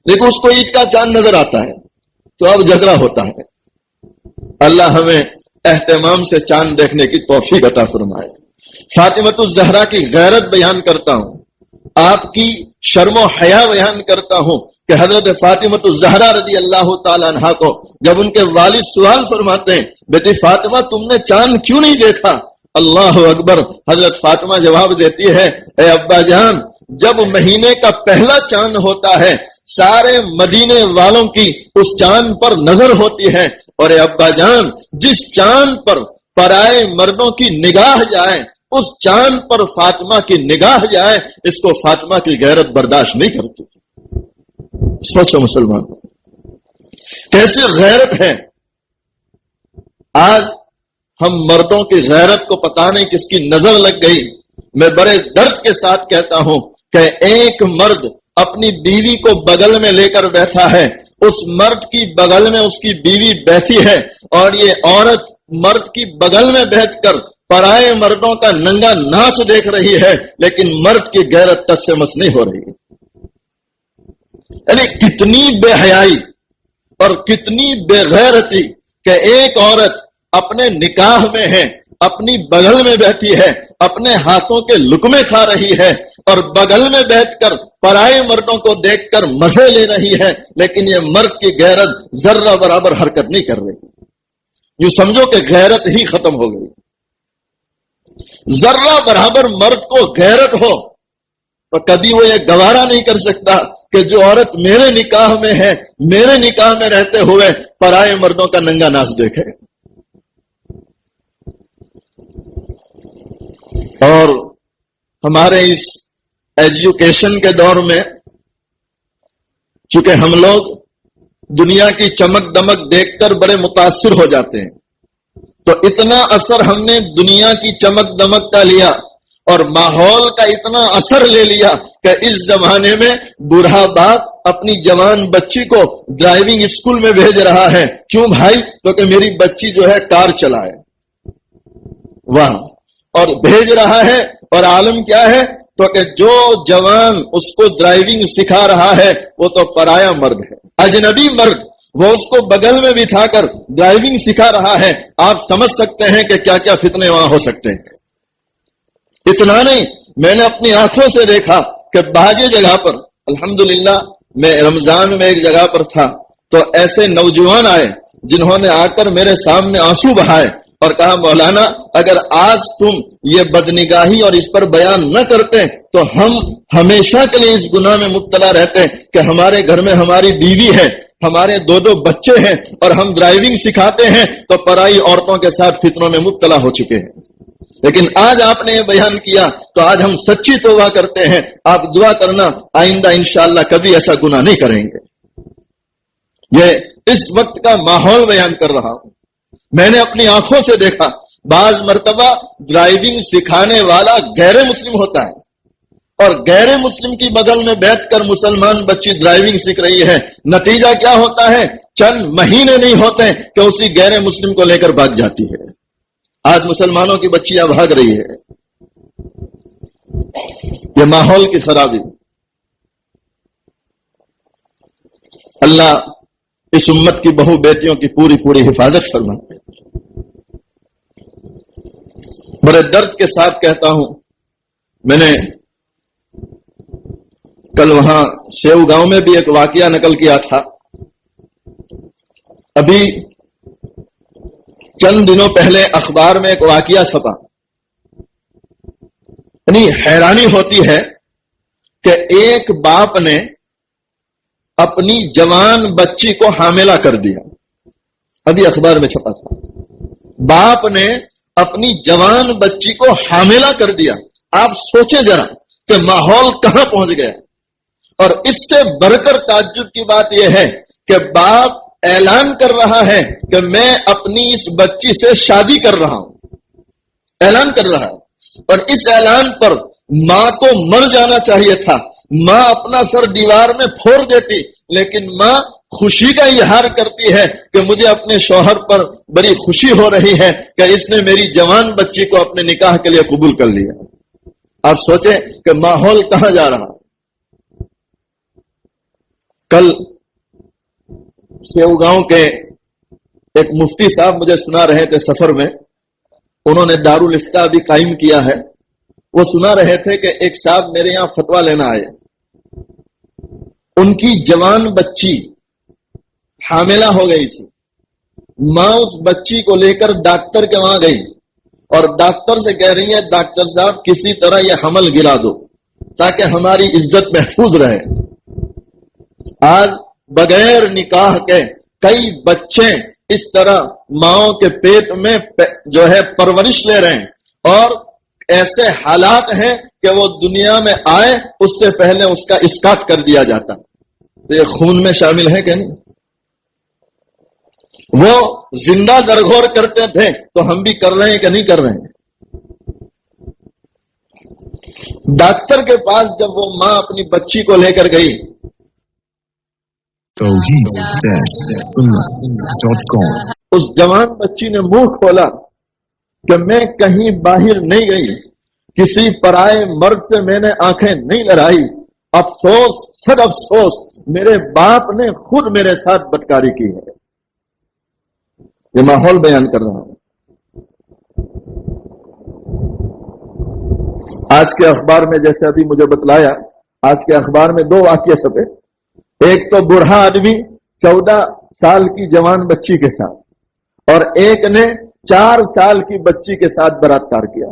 لیکن اس کو عید کا چاند نظر آتا ہے, تو اب جھگڑا ہوتا ہے. اللہ ہمیں اہتمام سے چاند دیکھنے کی توفیق عطا فرمائے. فاطمۃ الزہرا کی غیرت بیان کرتا ہوں, آپ کی شرم و حیا بیان کرتا ہوں کہ حضرت فاطمۃ الزہرا رضی اللہ تعالیٰ عنہا کو جب ان کے والد سوال فرماتے ہیں بیٹی فاطمہ تم نے چاند کیوں نہیں دیکھا؟ اللہ اکبر. حضرت فاطمہ جواب دیتی ہے اے ابا جان, جب مہینے کا پہلا چاند ہوتا ہے سارے مدینے والوں کی اس چاند پر نظر ہوتی ہے, اور اے ابا جان جس چاند پر پرائے مردوں کی نگاہ جائے اس چاند پر فاطمہ کی نگاہ جائے, اس کو فاطمہ کی غیرت برداشت نہیں کرتی. سوچو مسلمان کیسی غیرت ہے. آج ہم مردوں کی غیرت کو پتہ نہیں کس کی نظر لگ گئی. میں بڑے درد کے ساتھ کہتا ہوں کہ ایک مرد اپنی بیوی کو بغل میں لے کر بیٹھا ہے, اس مرد کی بغل میں اس کی بیوی بیٹھی ہے, اور یہ عورت مرد کی بغل میں بیٹھ کر پرائے مردوں کا ننگا ناچ دیکھ رہی ہے, لیکن مرد کی غیرت تس سے مس نہیں ہو رہی. یعنی کتنی بے حیائی اور کتنی بے غیرتی کہ ایک عورت اپنے نکاح میں ہے, اپنی بغل میں بیٹھی ہے, اپنے ہاتھوں کے لقمے کھا رہی ہے, اور بغل میں بیٹھ کر پرائے مردوں کو دیکھ کر مزے لے رہی ہے, لیکن یہ مرد کی غیرت ذرہ برابر حرکت نہیں کر رہی. یوں سمجھو کہ غیرت ہی ختم ہو گئی. ذرہ برابر مرد کو غیرت ہو تو کبھی وہ یہ گوارا نہیں کر سکتا کہ جو عورت میرے نکاح میں ہے, میرے نکاح میں رہتے ہوئے پرائے مردوں کا ننگا ناچ دیکھے. اور ہمارے اس ایجوکیشن کے دور میں چونکہ ہم لوگ دنیا کی چمک دمک دیکھ کر بڑے متاثر ہو جاتے ہیں, تو اتنا اثر ہم نے دنیا کی چمک دمک کا لیا اور ماحول کا اتنا اثر لے لیا کہ اس زمانے میں بوڑھا باپ اپنی جوان بچی کو ڈرائیونگ اسکول میں بھیج رہا ہے. کیوں بھائی؟ کیونکہ میری بچی جو ہے کار چلائے. واہ. اور بھیج رہا ہے, اور عالم کیا ہے تو کہ جو جوان اس کو ڈرائیونگ سکھا رہا ہے وہ تو پرایا مرد ہے, اجنبی مرد, وہ اس کو بغل میں بٹھا کر ڈرائیونگ سکھا رہا ہے. آپ سمجھ سکتے ہیں کہ کیا کیا فتنے وہاں ہو سکتے ہیں. اتنا نہیں, میں نے اپنی آنکھوں سے دیکھا کہ بعض جگہ پر الحمدللہ میں رمضان میں ایک جگہ پر تھا تو ایسے نوجوان آئے جنہوں نے آ کر میرے سامنے آنسو بہائے اور کہا مولانا اگر آج تم یہ بدنگاہی اور اس پر بیان نہ کرتے تو ہم ہمیشہ کے لیے اس گناہ میں مبتلا رہتے کہ ہمارے گھر میں ہماری بیوی ہے, ہمارے 2 بچے ہیں, اور ہم ڈرائیونگ سکھاتے ہیں تو پرائی عورتوں کے ساتھ فتنوں میں مبتلا ہو چکے ہیں. لیکن آج آپ نے یہ بیان کیا تو آج ہم سچی توبہ کرتے ہیں. آپ دعا کرنا آئندہ انشاءاللہ کبھی ایسا گناہ نہیں کریں گے. یہ اس وقت کا ماحول بیان کر رہا ہوں. میں نے اپنی آنکھوں سے دیکھا بعض مرتبہ ڈرائیونگ سکھانے والا غیر مسلم ہوتا ہے اور غیر مسلم کی بغل میں بیٹھ کر مسلمان بچی ڈرائیونگ سیکھ رہی ہے. نتیجہ کیا ہوتا ہے؟ چند مہینے نہیں ہوتے کہ اسی غیر مسلم کو لے کر بھاگ جاتی ہے. آج مسلمانوں کی بچیاں بھاگ رہی ہے. یہ ماحول کی خرابی. اللہ اس امت کی بہو بیٹیوں کی پوری حفاظت فرمائے. بڑے درد کے ساتھ کہتا ہوں، میں نے کل وہاں سیو گاؤں میں بھی ایک واقعہ نقل کیا تھا. ابھی چند دنوں پہلے اخبار میں ایک واقعہ چھپا. یعنی حیرانی ہوتی ہے کہ ایک باپ نے اپنی جوان بچی کو حاملہ کر دیا. ابھی اخبار میں چھپا تھا. باپ نے اپنی جوان بچی کو حاملہ کر دیا. آپ سوچیں ذرا کہ ماحول کہاں پہنچ گیا. اور اس سے بڑھ کر تعجب کی بات یہ ہے کہ باپ اعلان کر رہا ہے کہ میں اپنی اس بچی سے شادی کر رہا ہوں. اعلان کر رہا ہے. اور اس اعلان پر ماں کو مر جانا چاہیے تھا. ماں اپنا سر دیوار میں پھوڑ دیتی، لیکن ماں خوشی کا اظہار کرتی ہے کہ مجھے اپنے شوہر پر بڑی خوشی ہو رہی ہے کہ اس نے میری جوان بچی کو اپنے نکاح کے لیے قبول کر لیا. آپ سوچیں کہ ماحول کہاں جا رہا. کل سیو گاؤں کے ایک مفتی صاحب مجھے سنا رہے تھے سفر میں. انہوں نے دارالافتاء بھی قائم کیا ہے. وہ سنا رہے تھے کہ ایک صاحب میرے یہاں فتویٰ لینا آئے. ان کی جوان بچی حاملہ ہو گئی تھی. ماں اس بچی کو لے کر ڈاکٹر کے وہاں گئی اور ڈاکٹر سے کہہ رہی ہے ڈاکٹر صاحب کسی طرح یہ حمل گرا دو تاکہ ہماری عزت محفوظ رہے. آج بغیر نکاح کے کئی بچے اس طرح ماؤں کے پیٹ میں جو ہے پرورش لے رہے ہیں اور ایسے حالات ہیں کہ وہ دنیا میں آئے اس سے پہلے اس کا اسقاط کر دیا جاتا. تو یہ خون میں شامل ہے کہ نہیں؟ وہ زندہ درگور کرتے تھے تو ہم بھی کر رہے ہیں کہ نہیں کر رہے ہیں؟ ڈاکٹر کے پاس جب وہ ماں اپنی بچی کو لے کر گئی توحید-سنت.com اس جوان بچی نے منہ کھولا کہ میں کہیں باہر نہیں گئی، کسی پرائے مرد سے میں نے آنکھیں نہیں لڑائی. افسوس صد افسوس میرے باپ نے خود میرے ساتھ بدکاری کی ہے. یہ ماحول بیان کر رہا ہوں. آج کے اخبار میں جیسے ابھی مجھے بتلایا، آج کے اخبار میں دو واقعے چھپے. ایک تو بوڑھا آدمی 14 سال کی جوان بچی کے ساتھ اور ایک نے 4 سال کی بچی کے ساتھ بلاత్కాر کیا.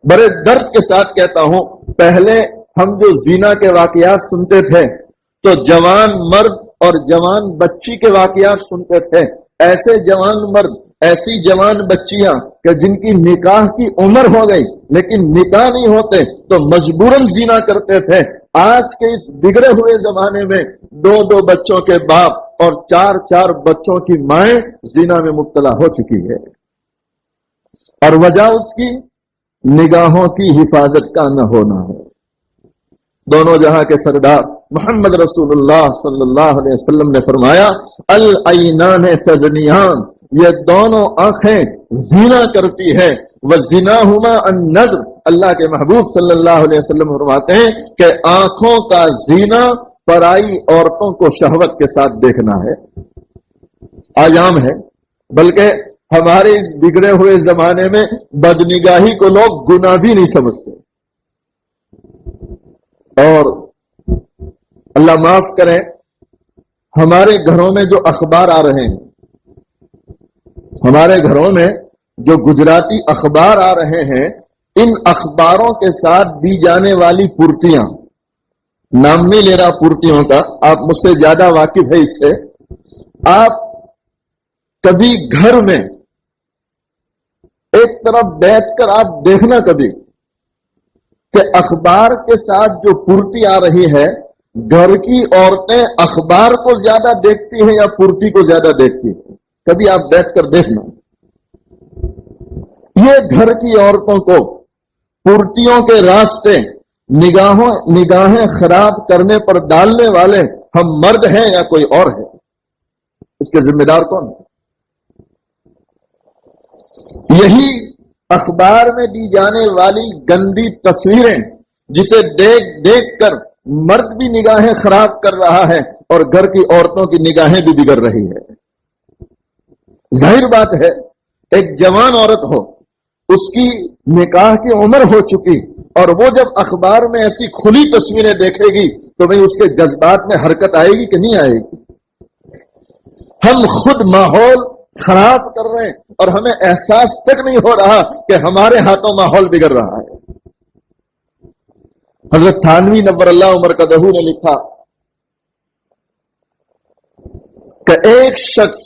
بڑے درد کے ساتھ کہتا ہوں، پہلے ہم جو زنا کے واقعات سنتے تھے تو جوان مرد اور جوان بچی کے واقعات سنتے تھے. ایسے جوان مرد، ایسی جوان بچیاں کہ جن کی نکاح کی عمر ہو گئی لیکن نکاح نہیں ہوتے تو مجبوراً زنا کرتے تھے. آج کے اس بگڑے ہوئے زمانے میں 2 بچوں کے باپ اور 4 بچوں کی مائیں زنا میں مبتلا ہو چکی ہے. اور وجہ اس کی نگاہوں کی حفاظت کا نہ ہونا ہے. دونوں جہاں کے سردار محمد رسول اللہ صلی اللہ علیہ وسلم نے فرمایا العینان تزنیان، یہ دونوں آنکھیں زنا کرتی ہے. وزناہما النظر، اللہ کے محبوب صلی اللہ علیہ وسلم فرماتے ہیں کہ آنکھوں کا زنا پرائی عورتوں کو شہوت کے ساتھ دیکھنا ہے. آج عام ہے، بلکہ ہمارے اس بگڑے ہوئے زمانے میں بدنگاہی کو لوگ گناہ بھی نہیں سمجھتے. اور اللہ معاف کرے، ہمارے گھروں میں جو اخبار آ رہے ہیں، ہمارے گھروں میں جو گجراتی اخبار آ رہے ہیں، ان اخباروں کے ساتھ دی جانے والی پورتیاں، نام نہیں لے رہا پورتیوں کا، آپ مجھ سے زیادہ واقف ہے اس سے. آپ کبھی گھر میں ایک طرف بیٹھ کر آپ دیکھنا کبھی کہ اخبار کے ساتھ جو پورتی آ رہی ہے، گھر کی عورتیں اخبار کو زیادہ دیکھتی ہیں یا پورتی کو زیادہ دیکھتی ہیں؟ کبھی آپ بیٹھ کر دیکھنا، یہ گھر کی عورتوں کو پورٹیوں کے راستے نگاہیں خراب کرنے پر ڈالنے والے ہم مرد ہیں یا کوئی اور ہے؟ اس کے ذمہ دار کون ہے؟ یہی اخبار میں دی جانے والی گندی تصویریں جسے دیکھ دیکھ کر مرد بھی نگاہیں خراب کر رہا ہے اور گھر کی عورتوں کی نگاہیں بھی بگڑ رہی ہے۔ ظاہر بات ہے ایک جوان عورت ہو، اس کی نکاح کی عمر ہو چکی، اور وہ جب اخبار میں ایسی کھلی تصویریں دیکھے گی تو بھئی اس کے جذبات میں حرکت آئے گی کہ نہیں آئے گی؟ ہم خود ماحول خراب کر رہے ہیں اور ہمیں احساس تک نہیں ہو رہا کہ ہمارے ہاتھوں ماحول بگڑ رہا ہے۔ حضرت تھانوی نور اللہ مرکزہ نے لکھا کہ ایک شخص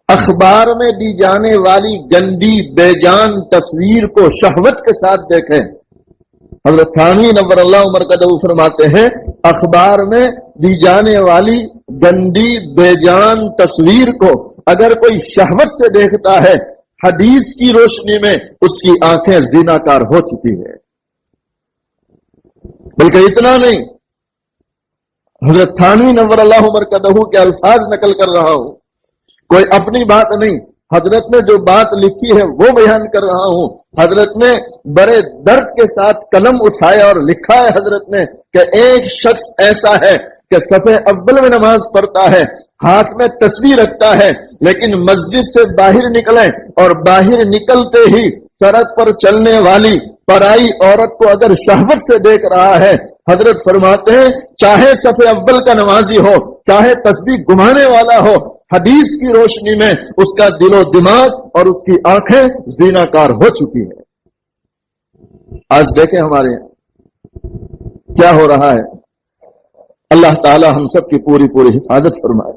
اخبار میں دی جانے والی گندی بے جان تصویر کو شہوت کے ساتھ دیکھیں۔ حضرت تھانوی نور اللہ مرکزہ فرماتے ہیں اخبار میں دی جانے والی گندی بے جان تصویر کو اگر کوئی شہوت سے دیکھتا ہے، حدیث کی روشنی میں اس کی آنکھیں زیناکار ہو چکی ہے۔ بلکہ اتنا نہیں، حضرت تھانوی نور اللہ مرکزہ کے الفاظ نقل کر رہا ہوں، کوئی اپنی بات نہیں، حضرت نے جو بات لکھی ہے وہ بیان کر رہا ہوں۔ حضرت نے بڑے درد کے ساتھ قلم اٹھایا اور لکھا ہے حضرت نے کہ ایک شخص ایسا ہے کہ صف اول میں نماز پڑھتا ہے، ہاتھ میں تسبیح رکھتا ہے، لیکن مسجد سے باہر نکلے اور باہر نکلتے ہی سڑک پر چلنے والی پرائی عورت کو اگر شہوت سے دیکھ رہا ہے، حضرت فرماتے ہیں چاہے صف اول کا نمازی ہو، چاہے تسبیح گمانے والا ہو، حدیث کی روشنی میں اس کا دل و دماغ اور اس کی آنکھیں زیناکار ہو چکی ہے۔ آج دیکھیں ہمارے یہاں کیا ہو رہا ہے۔ اللہ تعالی ہم سب کی پوری حفاظت فرمائے۔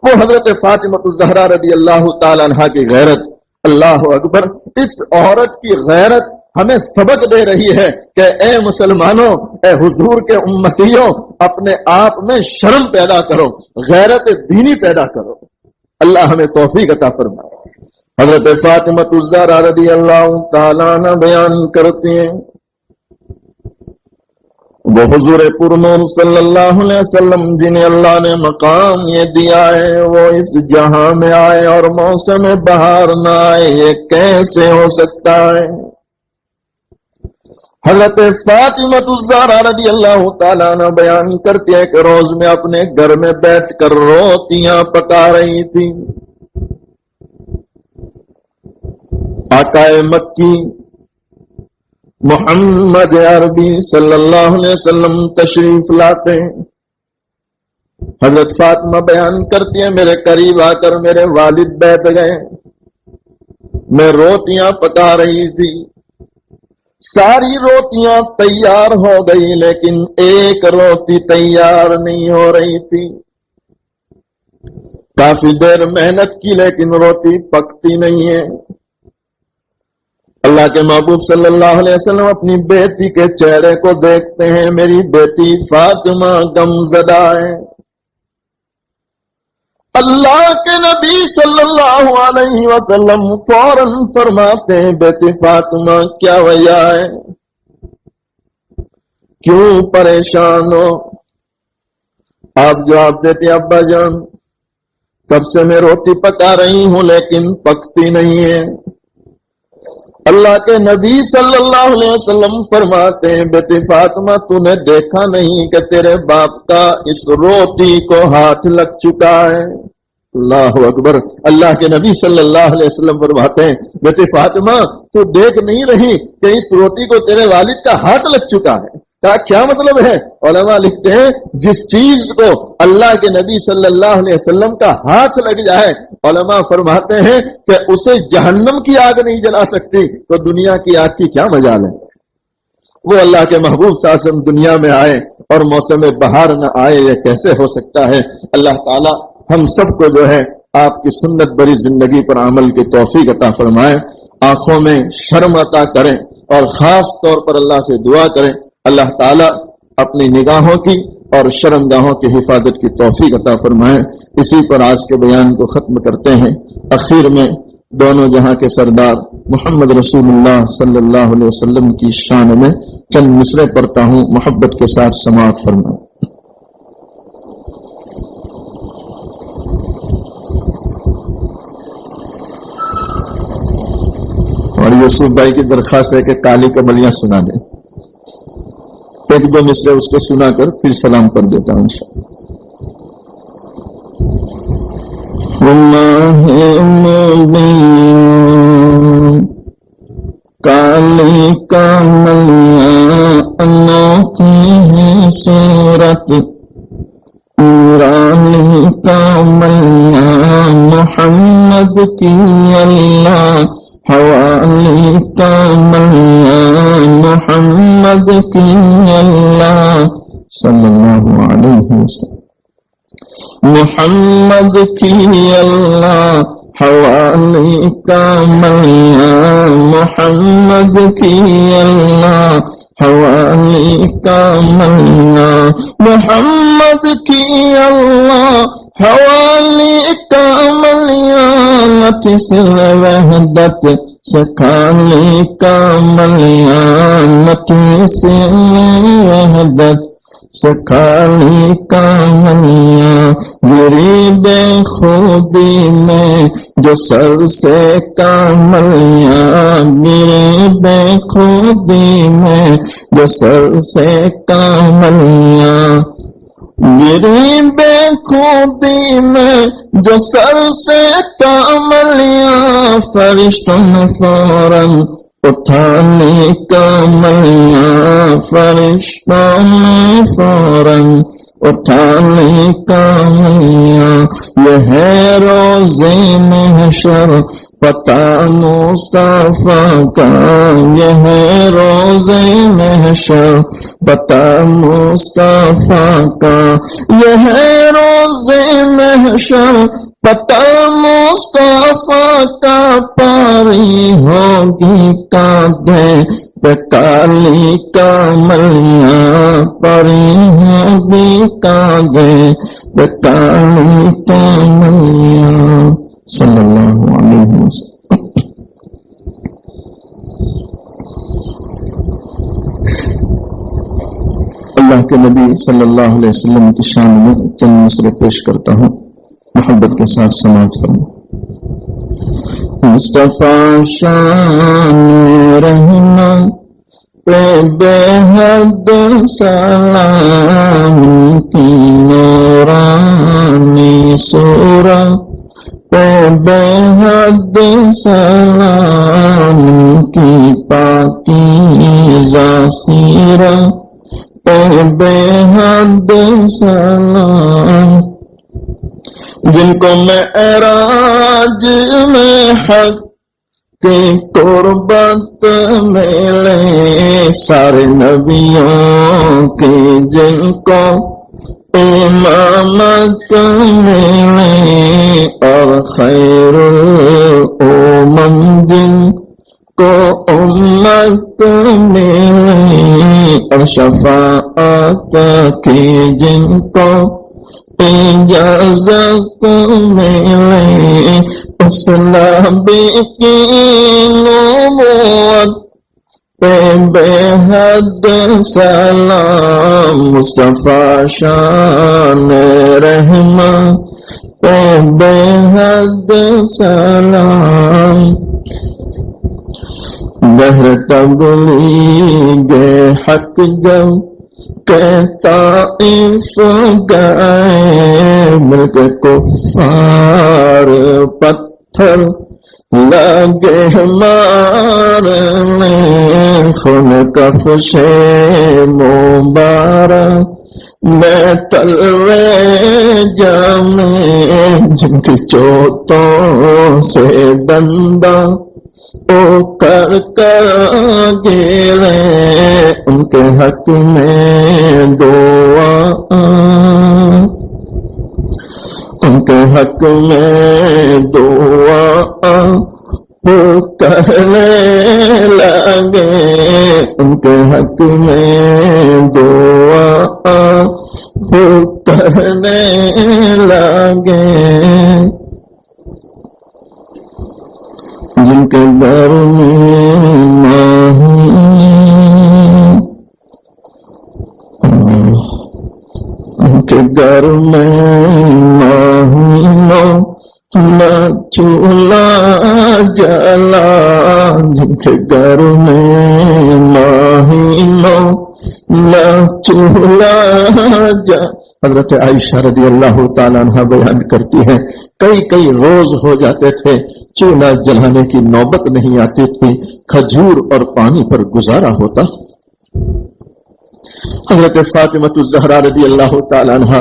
وہ حضرت فاطمہ الزہرا رضی اللہ تعالی عنہا کی غیرت، اللہ اکبر، اس عورت کی غیرت ہمیں سبق دے رہی ہے کہ اے مسلمانوں، اے حضور کے امتیوں، اپنے آپ میں شرم پیدا کرو، غیرت دینی پیدا کرو۔ اللہ ہمیں توفیق عطا فرمائے۔ حضرت فاطمہ الزہرا رضی اللہ تعالیٰ عنہ بیان کرتے ہیں وہ حضور پرنور صلی اللہ علیہ وسلم جنہیں اللہ نے مقام یہ دیا ہے وہ اس جہاں میں آئے اور موسم بہار نہ آئے، یہ کیسے ہو سکتا ہے؟ حضرت فاطمہ الزہرا رضی اللہ تعالیٰ عنہ بیان کرتی ہے کہ روز میں اپنے گھر میں بیٹھ کر روٹیاں پکا رہی تھی۔ آقا مکی محمد عربی صلی اللہ علیہ وسلم تشریف لاتے ہیں۔ حضرت فاطمہ بیان کرتی ہیں میرے قریب آ کر میرے والد بیٹھ گئے، میں روٹیاں پکا رہی تھی، ساری روٹیاں تیار ہو گئی لیکن ایک روٹی تیار نہیں ہو رہی تھی۔ کافی دیر محنت کی لیکن روٹی پکتی نہیں ہے۔ اللہ کے محبوب صلی اللہ علیہ وسلم اپنی بیٹی کے چہرے کو دیکھتے ہیں، میری بیٹی فاطمہ غمزدہ ہے۔ اللہ کے نبی صلی اللہ علیہ وسلم فوراً فرماتے ہیں بیٹی فاطمہ کیا وجہ ہے، کیوں پریشان ہو؟ آپ جواب دیتے ابا جان کب سے میں روٹی پکا رہی ہوں لیکن پکتی نہیں ہے۔ اللہ کے نبی صلی اللہ علیہ وسلم فرماتے ہیں بیٹی فاطمہ تو نے دیکھا نہیں کہ تیرے باپ کا اس روٹی کو ہاتھ لگ چکا ہے؟ اللہ اکبر۔ اللہ کے نبی صلی اللہ علیہ وسلم فرماتے ہیں بیٹی فاطمہ تو دیکھ نہیں رہی کہ اس روٹی کو تیرے والد کا ہاتھ لگ چکا ہے؟ کیا مطلب ہے؟ علماء لکھتے ہیں جس چیز کو اللہ کے نبی صلی اللہ علیہ وسلم کا ہاتھ لگ جائے، علماء فرماتے ہیں کہ اسے جہنم کی آگ نہیں جلا سکتی، تو دنیا کی آگ کی کیا مجال ہے؟ وہ اللہ کے محبوب صلی اللہ علیہ وسلم دنیا میں آئے اور موسم بہار نہ آئے، یہ کیسے ہو سکتا ہے؟ اللہ تعالی ہم سب کو جو ہے آپ کی سنت بری زندگی پر عمل کی توفیق عطا فرمائے، آنکھوں میں شرم عطا کریں اور خاص طور پر اللہ سے دعا کریں اللہ تعالیٰ اپنی نگاہوں کی اور شرمگاہوں کی حفاظت کی توفیق عطا فرمائے۔ اسی پر آج کے بیان کو ختم کرتے ہیں۔ اخیر میں دونوں جہاں کے سردار محمد رسول اللہ صلی اللہ علیہ وسلم کی شان میں چند مصرے پڑھتا ہوں، محبت کے ساتھ سماعت فرمائیں۔ اور یوسف بھائی کی درخواست ہے کہ کالی کملیاں سنا دیں، ایک دو مصرے اس کو سنا کر پھر سلام کر دیتا ہوں انشاءاللہ۔ کالی کملیاں انوکھی ہے صورت، نورانی کملیاں محمد کی اللہ، حوالی کملیاں محمد کی اللہ صلی اللہ علیہ وسلم، محمد کی اللہ، حوالی کملیاں محمد کی اللہ، حوالی کملیاں محمد کی اللہ، حوالی کملیاں نفس وحدت سے خالی کملیاں، نفس وحدت سے خالی کملیاں، میری بے خودی میں جو سر سے کملیاں، میری بے خودی میں جو سر سے کملیاں، میری بے خودی میں جو سر سے کملیاں، فرشتوں نے فوراً اٹھانے کملیاں، فرشتوں نے فوراً اٹھانے کملیاں، یہ ہے روزے محشر پتہ مصطفیٰ کا، یہ ہے روزے محشر پتہ مصطفیٰ کا، یہ ہے روزے محشر پتہ مصطفیٰ کا، پاری ہوگی کاندھے پہ کالی کملیاں، پاری ہوگی کاندھے پہ کالی کملیاں صلی اللہ علیہ وسلم۔ اللہ کے نبی صلی اللہ علیہ وسلم کی شان میں چند مصرے پیش کرتا ہوں، محبت کے ساتھ سماعت فرمائیں۔ مصطفیٰ شان رحمت پہ بے حد سلام کی، نورانی صورت پہ بے حد سلام کی، پاکیزہ سیرت پہ بے حد سلام، جن کو معراج میں حق کی قربت ملے، سارے نبیوں کی جن کو امامت ملے، اور خیر الامم جن کو امت ملے، اور شفاعت کی جن کو اجازت ملے، اس نبی کی نبوت پہ بے حد سلام، مصطفیٰ شان رحمت پہ بے حد سلام، بہر تبلیغ حق جب کہ طائف گئے، ملک کفار پتھر لگے مارنے، خون کفش مبارک میں تلوے جامے، جن کی چوٹوں سے ڈنڈا او کر کر گرے، ان کے حق میں دعا، ان کے حق میں دعا کرنے لگے، ان کے حق میں دعا پکارنے لگے، جن کے گھر میں ان کے گھر میں نہ چولہا جلا، جن کے گھر میں نہ چولہا جلا۔ حضرت عائشہ رضی اللہ تعالیٰ عنہ بیان کرتی ہیں کئی روز ہو جاتے تھے چولہا جلانے کی نوبت نہیں آتی تھی، کھجور اور پانی پر گزارا ہوتا۔ حضرت فاطمہ الزہرا رضی اللہ تعالیٰ عنہ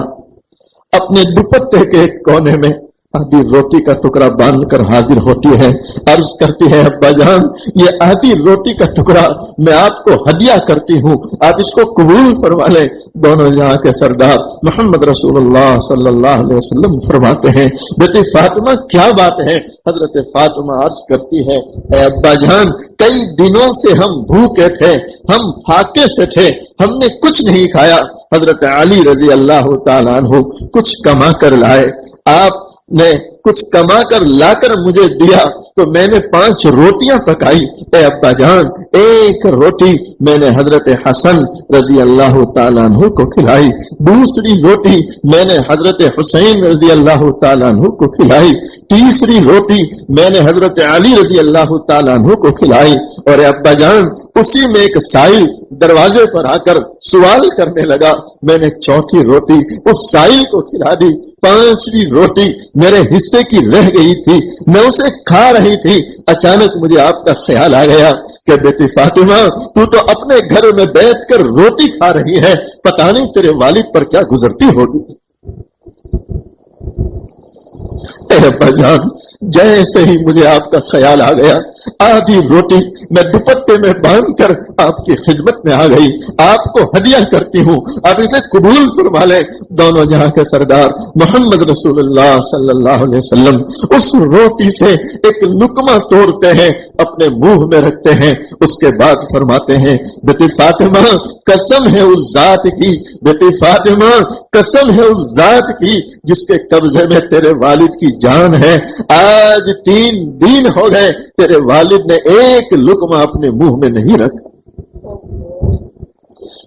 اپنے دوپٹے کے ایک کونے میں آدھی روٹی کا ٹکڑا باندھ کر حاضر ہوتی ہے، عرض کرتی ہے ابا جان یہ آدھی روٹی کا ٹکڑا میں آپ کو ہدیہ کرتی ہوں، آپ اس کو قبول فرما لیں۔ دونوں جہاں کے سردار محمد رسول اللہ صلی اللہ علیہ وسلم فرماتے ہیں بیٹی فاطمہ کیا بات ہے؟ حضرت فاطمہ عرض کرتی ہے اے ابا جان کئی دنوں سے ہم بھوکے تھے، ہم پھاکے سے تھے، ہم نے کچھ نہیں کھایا۔ حضرت علی رضی اللہ تعالیٰ عنہ کچھ کما کر لائے، آپ نے کچھ کما کر لا کر مجھے دیا تو میں نے 5 روٹیاں پکائی۔ اے ابا جان ایک روٹی میں نے حضرت حسن رضی اللہ تعالیٰ عنہ کو کھلائی، دوسری روٹی میں نے حضرت حسین رضی اللہ تعالیٰ عنہ کو کھلائی، تیسری روٹی میں نے حضرت علی رضی اللہ تعالیٰ عنہ کو کھلائی۔ اور اے ابا جان اسی میں ایک سائل دروازے پر آ کر سوال کرنے لگا، میں نے چوتھی روٹی اس سائل کو کھلا دی، 5ویں روٹی میرے حصے کی رہ گئی تھی، میں اسے کھا رہی تھی، اچانک مجھے آپ کا خیال آ گیا کہ بیٹی فاطمہ تو اپنے گھر میں بیٹھ کر روٹی کھا رہی ہے، پتہ نہیں تیرے والد پر کیا گزرتی ہوگی۔ اے ابا جان جیسے ہی مجھے آپ کا خیال آ گیا آدھی روٹی میں دوپٹے میں باندھ کر آپ کی خدمت میں آ گئی، آپ کو ہدیہ کرتی ہوں، آپ اسے قبول فرما لیں۔ دونوں جہاں کے سردار محمد رسول اللہ صلی اللہ علیہ وسلم اس روٹی سے ایک لقمہ توڑتے ہیں، اپنے منہ میں رکھتے ہیں، اس کے بعد فرماتے ہیں بیٹی فاطمہ قسم ہے اس ذات کی، بیٹی فاطمہ قسم ہے اس ذات کی جس کے قبضے میں تیرے والد کی جان ہے، آج 3 دن ہو گئے تیرے والد نے ایک لقمہ اپنے منہ میں نہیں رکھا۔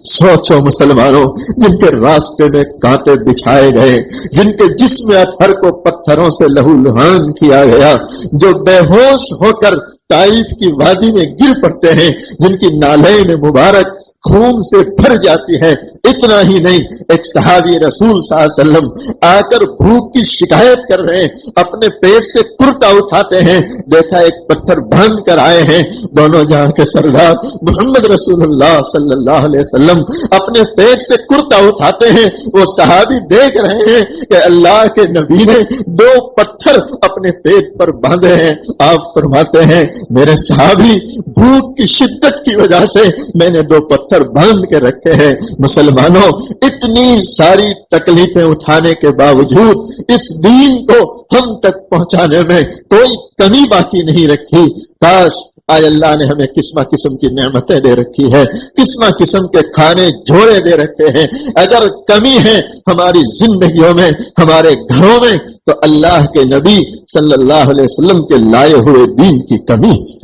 سوچو مسلمانوں جن کے راستے میں کانٹے بچھائے گئے، جن کے جسم اطہر کو پتھروں سے لہو لہان کیا گیا، جو بے ہوش ہو کر طائف کی وادی میں گر پڑتے ہیں، جن کی نالین مبارک خون سے بھر جاتی ہے۔ اتنا ہی نہیں ایک صحابی رسول صلی اللہ علیہ وسلم آ کر بھوک کی شکایت کر رہے ہیں، اپنے پیٹ سے کرتا اٹھاتے ہیں، دیکھا ایک پتھر باندھ کر آئے ہیں۔ دونوں جہاں کے سردار محمد رسول اللہ صلی اللہ علیہ وسلم اپنے پیٹ سے کرتا اٹھاتے ہیں، وہ صحابی دیکھ رہے ہیں کہ اللہ کے نبی نے 2 پتھر اپنے پیٹ پر باندھے ہیں۔ آپ فرماتے ہیں میرے صحابی بھوک کی شدت کی وجہ سے میں نے 2 پتھر باندھ کے رکھے ہیں۔ مسلمانوں اتنی ساری تکلیفیں اٹھانے کے باوجود اس دین کو ہم تک پہنچانے میں کوئی کمی باقی نہیں رکھی۔ کاش آج اللہ نے ہمیں قسم قسم کی نعمتیں دے رکھی ہے، قسم قسم کے کھانے جوڑے دے رکھے ہیں، اگر کمی ہے ہماری زندگیوں میں ہمارے گھروں میں تو اللہ کے نبی صلی اللہ علیہ وسلم کے لائے ہوئے دین کی کمی ہے۔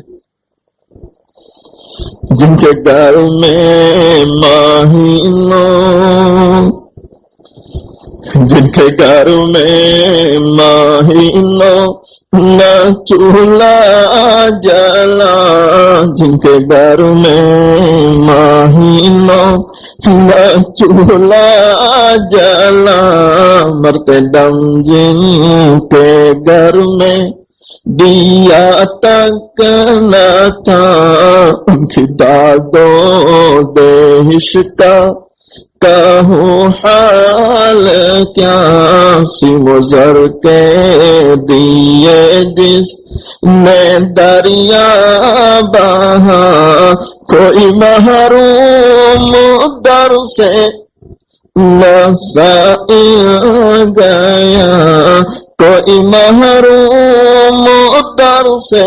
جن کے گھر میں مہینوں، جن کے گھر میں مہینوں نہ چولہا جلا، جن کے گھر میں مہینوں نہ چولہا جلا، مرتے دم جن کے گھر میں دیا تک نہ تھا، ان کی دادوں دہش کہوں حال کیا، سیم و زر کے دیے جس نے دریا بہا، کوئی محروم در سے نہ سائل گیا، کوئی محروم در سے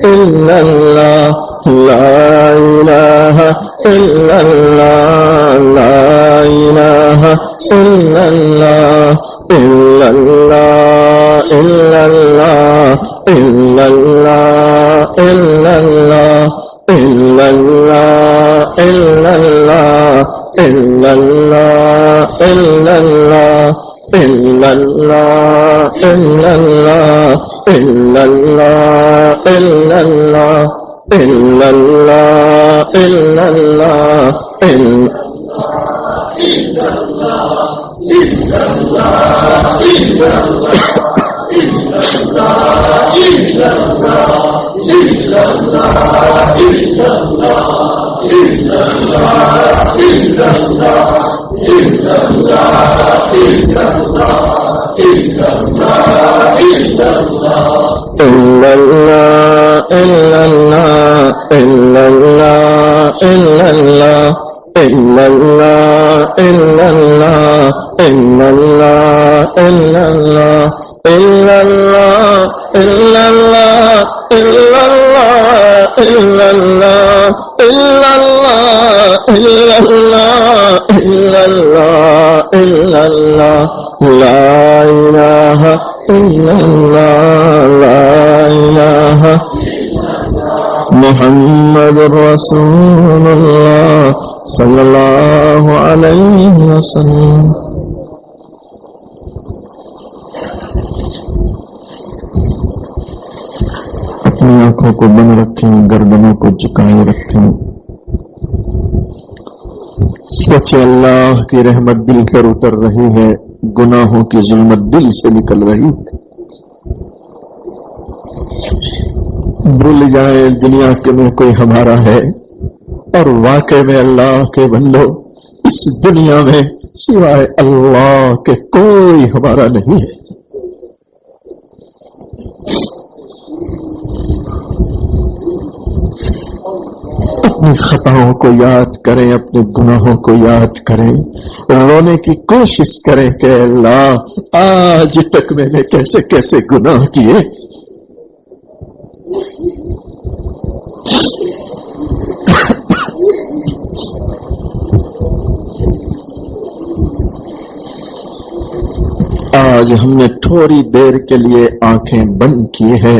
إلا الله لا إله إلا الله لا إله إلا الله إلا الله إلا الله إلا الله إلا الله إلا الله إلا الله إلا الله إلا الله إلا الله إلا الله إلا الله إلا الله إلا الله إلا الله إلا محمد رسول اللہ صلی اللہ علیہ وسلم. اپنی آنکھوں کو بند رکھیں، گردنوں کو جھکائے رکھیں. سوچے اللہ کی رحمت دل پر اتر رہی ہے، گناہوں کی ظلمت دل سے نکل رہی ہے. بھول جائیں دنیا کے میں کوئی ہمارا ہے، اور واقع میں اللہ کے بندو اس دنیا میں سوائے اللہ کے کوئی ہمارا نہیں ہے. اپنی خطاؤں کو یاد کریں، اپنے گناہوں کو یاد کریں، رونے کی کوشش کریں کہ اللہ آج تک میں نے کیسے کیسے گناہ کیے. آج ہم نے تھوڑی دیر کے لیے آنکھیں بند کی ہے،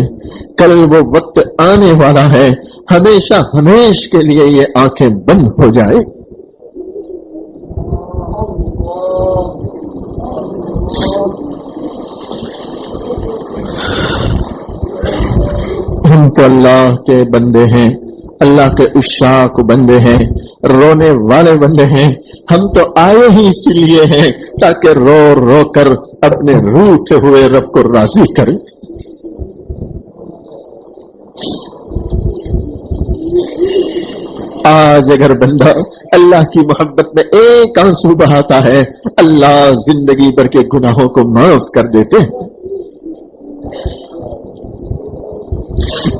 کل وہ وقت آنے والا ہے ہمیشہ ہمیشہ کے لیے یہ آنکھیں بند ہو جائے. ہم تو اللہ کے بندے ہیں، اللہ کے عشاق بندے ہیں، رونے والے بندے ہیں. ہم تو آئے ہی اسی لیے ہیں تاکہ رو رو کر اپنے روٹھے ہوئے رب کو راضی کریں. آج اگر بندہ اللہ کی محبت میں ایک آنسو بہاتا ہے، اللہ زندگی بھر کے گناہوں کو معاف کر دیتے ہیں.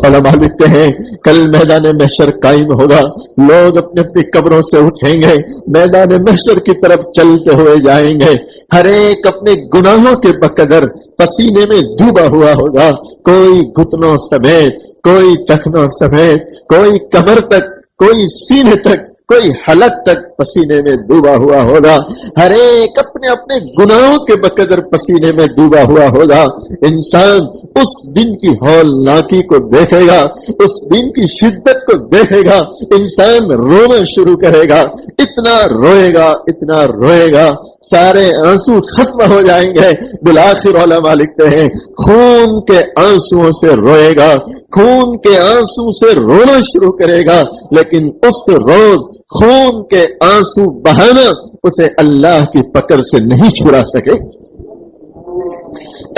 علماء لکھتے ہیں کل میدان محشر قائم ہوگا، لوگ اپنی اپنی قبروں سے اٹھیں گے، میدان محشر کی طرف چلتے ہوئے جائیں گے. ہر ایک اپنے گناہوں کے بقدر پسینے میں ڈوبا ہوا ہوگا، کوئی گھٹنوں سمیت، کوئی ٹخنوں سمیت، کوئی کمر تک، کوئی سینے تک، کوئی حلق تک پسینے میں ڈوبا ہوا ہوگا. ہر ایک اپنے اپنے گناہوں کے بقدر پسینے میں ڈوبا ہوا ہوگا. انسان اس دن کی ہولناکی کو دیکھے گا، اس دن کی شدت کو دیکھے گا، انسان رونا شروع کرے گا. اتنا روئے گا، اتنا روئے گا، سارے آنسو ختم ہو جائیں گے. بالآخر علماء لکھتے ہیں خون کے آنسوؤں سے روئے گا، خون کے آنسو سے رونا شروع کرے گا. لیکن اس روز خون کے آنسو بہانا اسے اللہ کی پکڑ سے نہیں چھڑا سکے.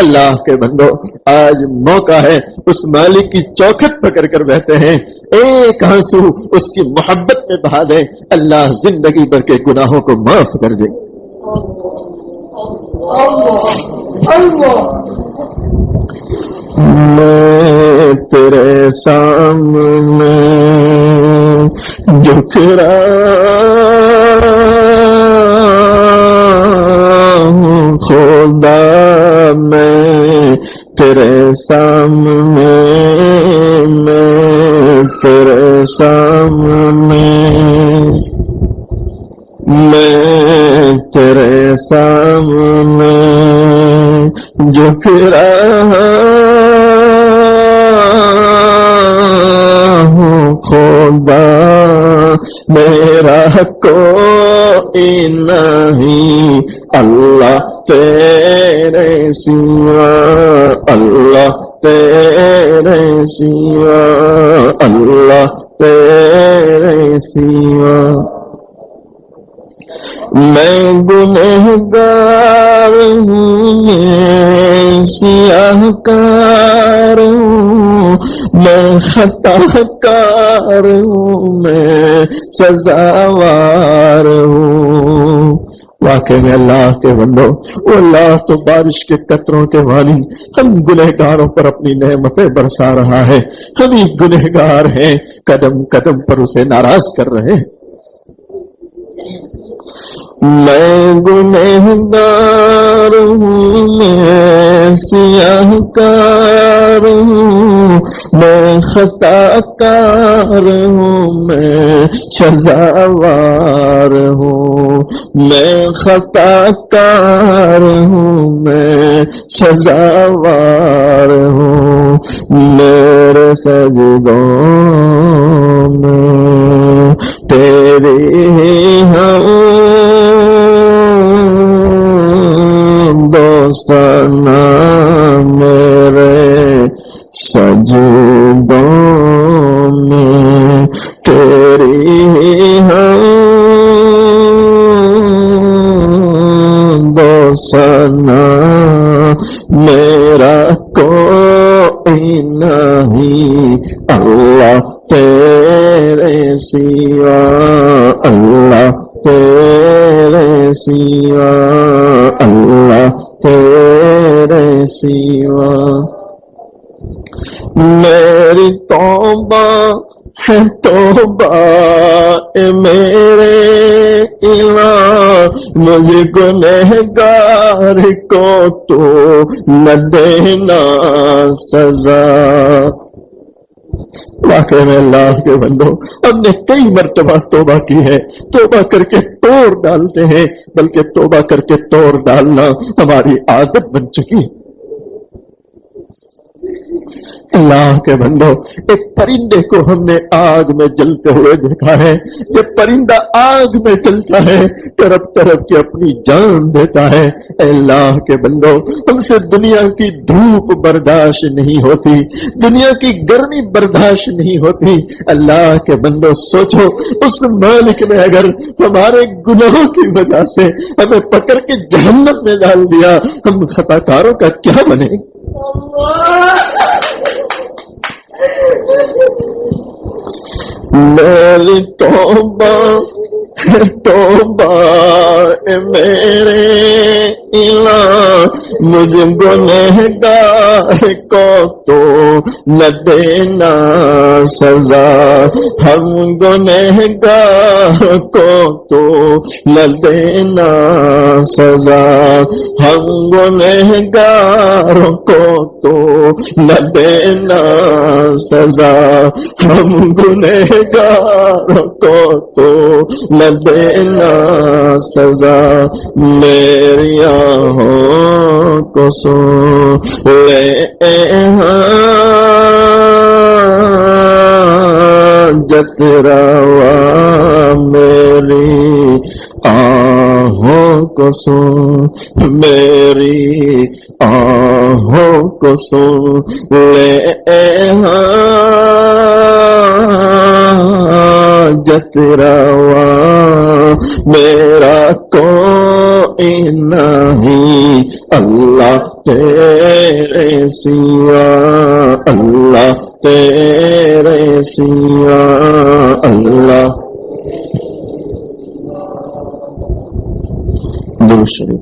اللہ کے بندو آج موقع ہے اس مالک کی چوکھٹ پکڑ کر بیٹھے ہیں، ایک آنسو اس کی محبت میں بہا دیں، اللہ زندگی بھر کے گناہوں کو معاف کر دے. میں تیرے سامنے جھک رہا ہوں خدا، میں تیرے سامنے میں سامنے میں تیرے سامنے جھک رہا ہوں خدا میرا کوئی نہیں اللہ تیرے سوا اللہ تیرے سوا اللہ تیرے سوا میں گنہگار ہوں میں سیاہ کار ہوں میں خطا کار ہوں میں سزاوار ہوں واقعی میں اللہ کے بندو وہ اللہ تو بارش کے قطروں کے والی ہم گنہگاروں پر اپنی نعمتیں برسا رہا ہے. ہم ہی گنہگار ہیں قدم قدم پر اسے ناراض کر رہے ہیں. میں گنہگار ہوں میں سیاہ کار ہوں میں خطا کار ہوں میں سزاوار ہوں میں خطا کار ہوں میں سزاوار ہوں میرے سجدوں میں تیری ہوں دوسنا میرے سجدوں میں تیری ہوں دوسنا میرا کوئی نہیں اللہ تیرے سوا اللہ تیرے سوا اللہ تیرے سوا میری توبہ ہے توبہ اے میرے الہ مجھے گنہگار کو تو نہ دینا سزا. واقعی میں اللہ کے بندو ہم نے کئی مرتبہ توبہ کی ہے. توبہ کر کے توڑ ڈالتے ہیں بلکہ توبہ کر کے توڑ ڈالنا ہماری عادت بن چکی ہے. اللہ کے بندو ایک پرندے کو ہم نے آگ میں جلتے ہوئے دیکھا ہے. یہ پرندہ آگ میں چلتا ہے طرف طرف کی اپنی جان دیتا ہے. اے اللہ کے بندو ہم سے دنیا کی دھوپ برداشت نہیں ہوتی دنیا کی گرمی برداشت نہیں ہوتی. اللہ کے بندو سوچو اس مالک نے اگر ہمارے گناہوں کی وجہ سے ہمیں پکڑ کے جہنم میں ڈال دیا ہم خطا کاروں کا کیا بنے. میری توبہ توبہ اے میرے الہ مجھے گنہگار کو تو نہ دینا سزا ہم گنہگار کو تو نہ دینا سزا ہم گنہگار کو تو نہ دینا سزا ہم گنہگار کو تو نہ دینا سزا میری آہوں کو سن لے حاجت روا میری آہوں کو سن میری آہوں کو سن لے حاجت روا میرا کوئی نہیں اللہ تیرے سوا اللہ تیرے سوا اللہ. درود شریف.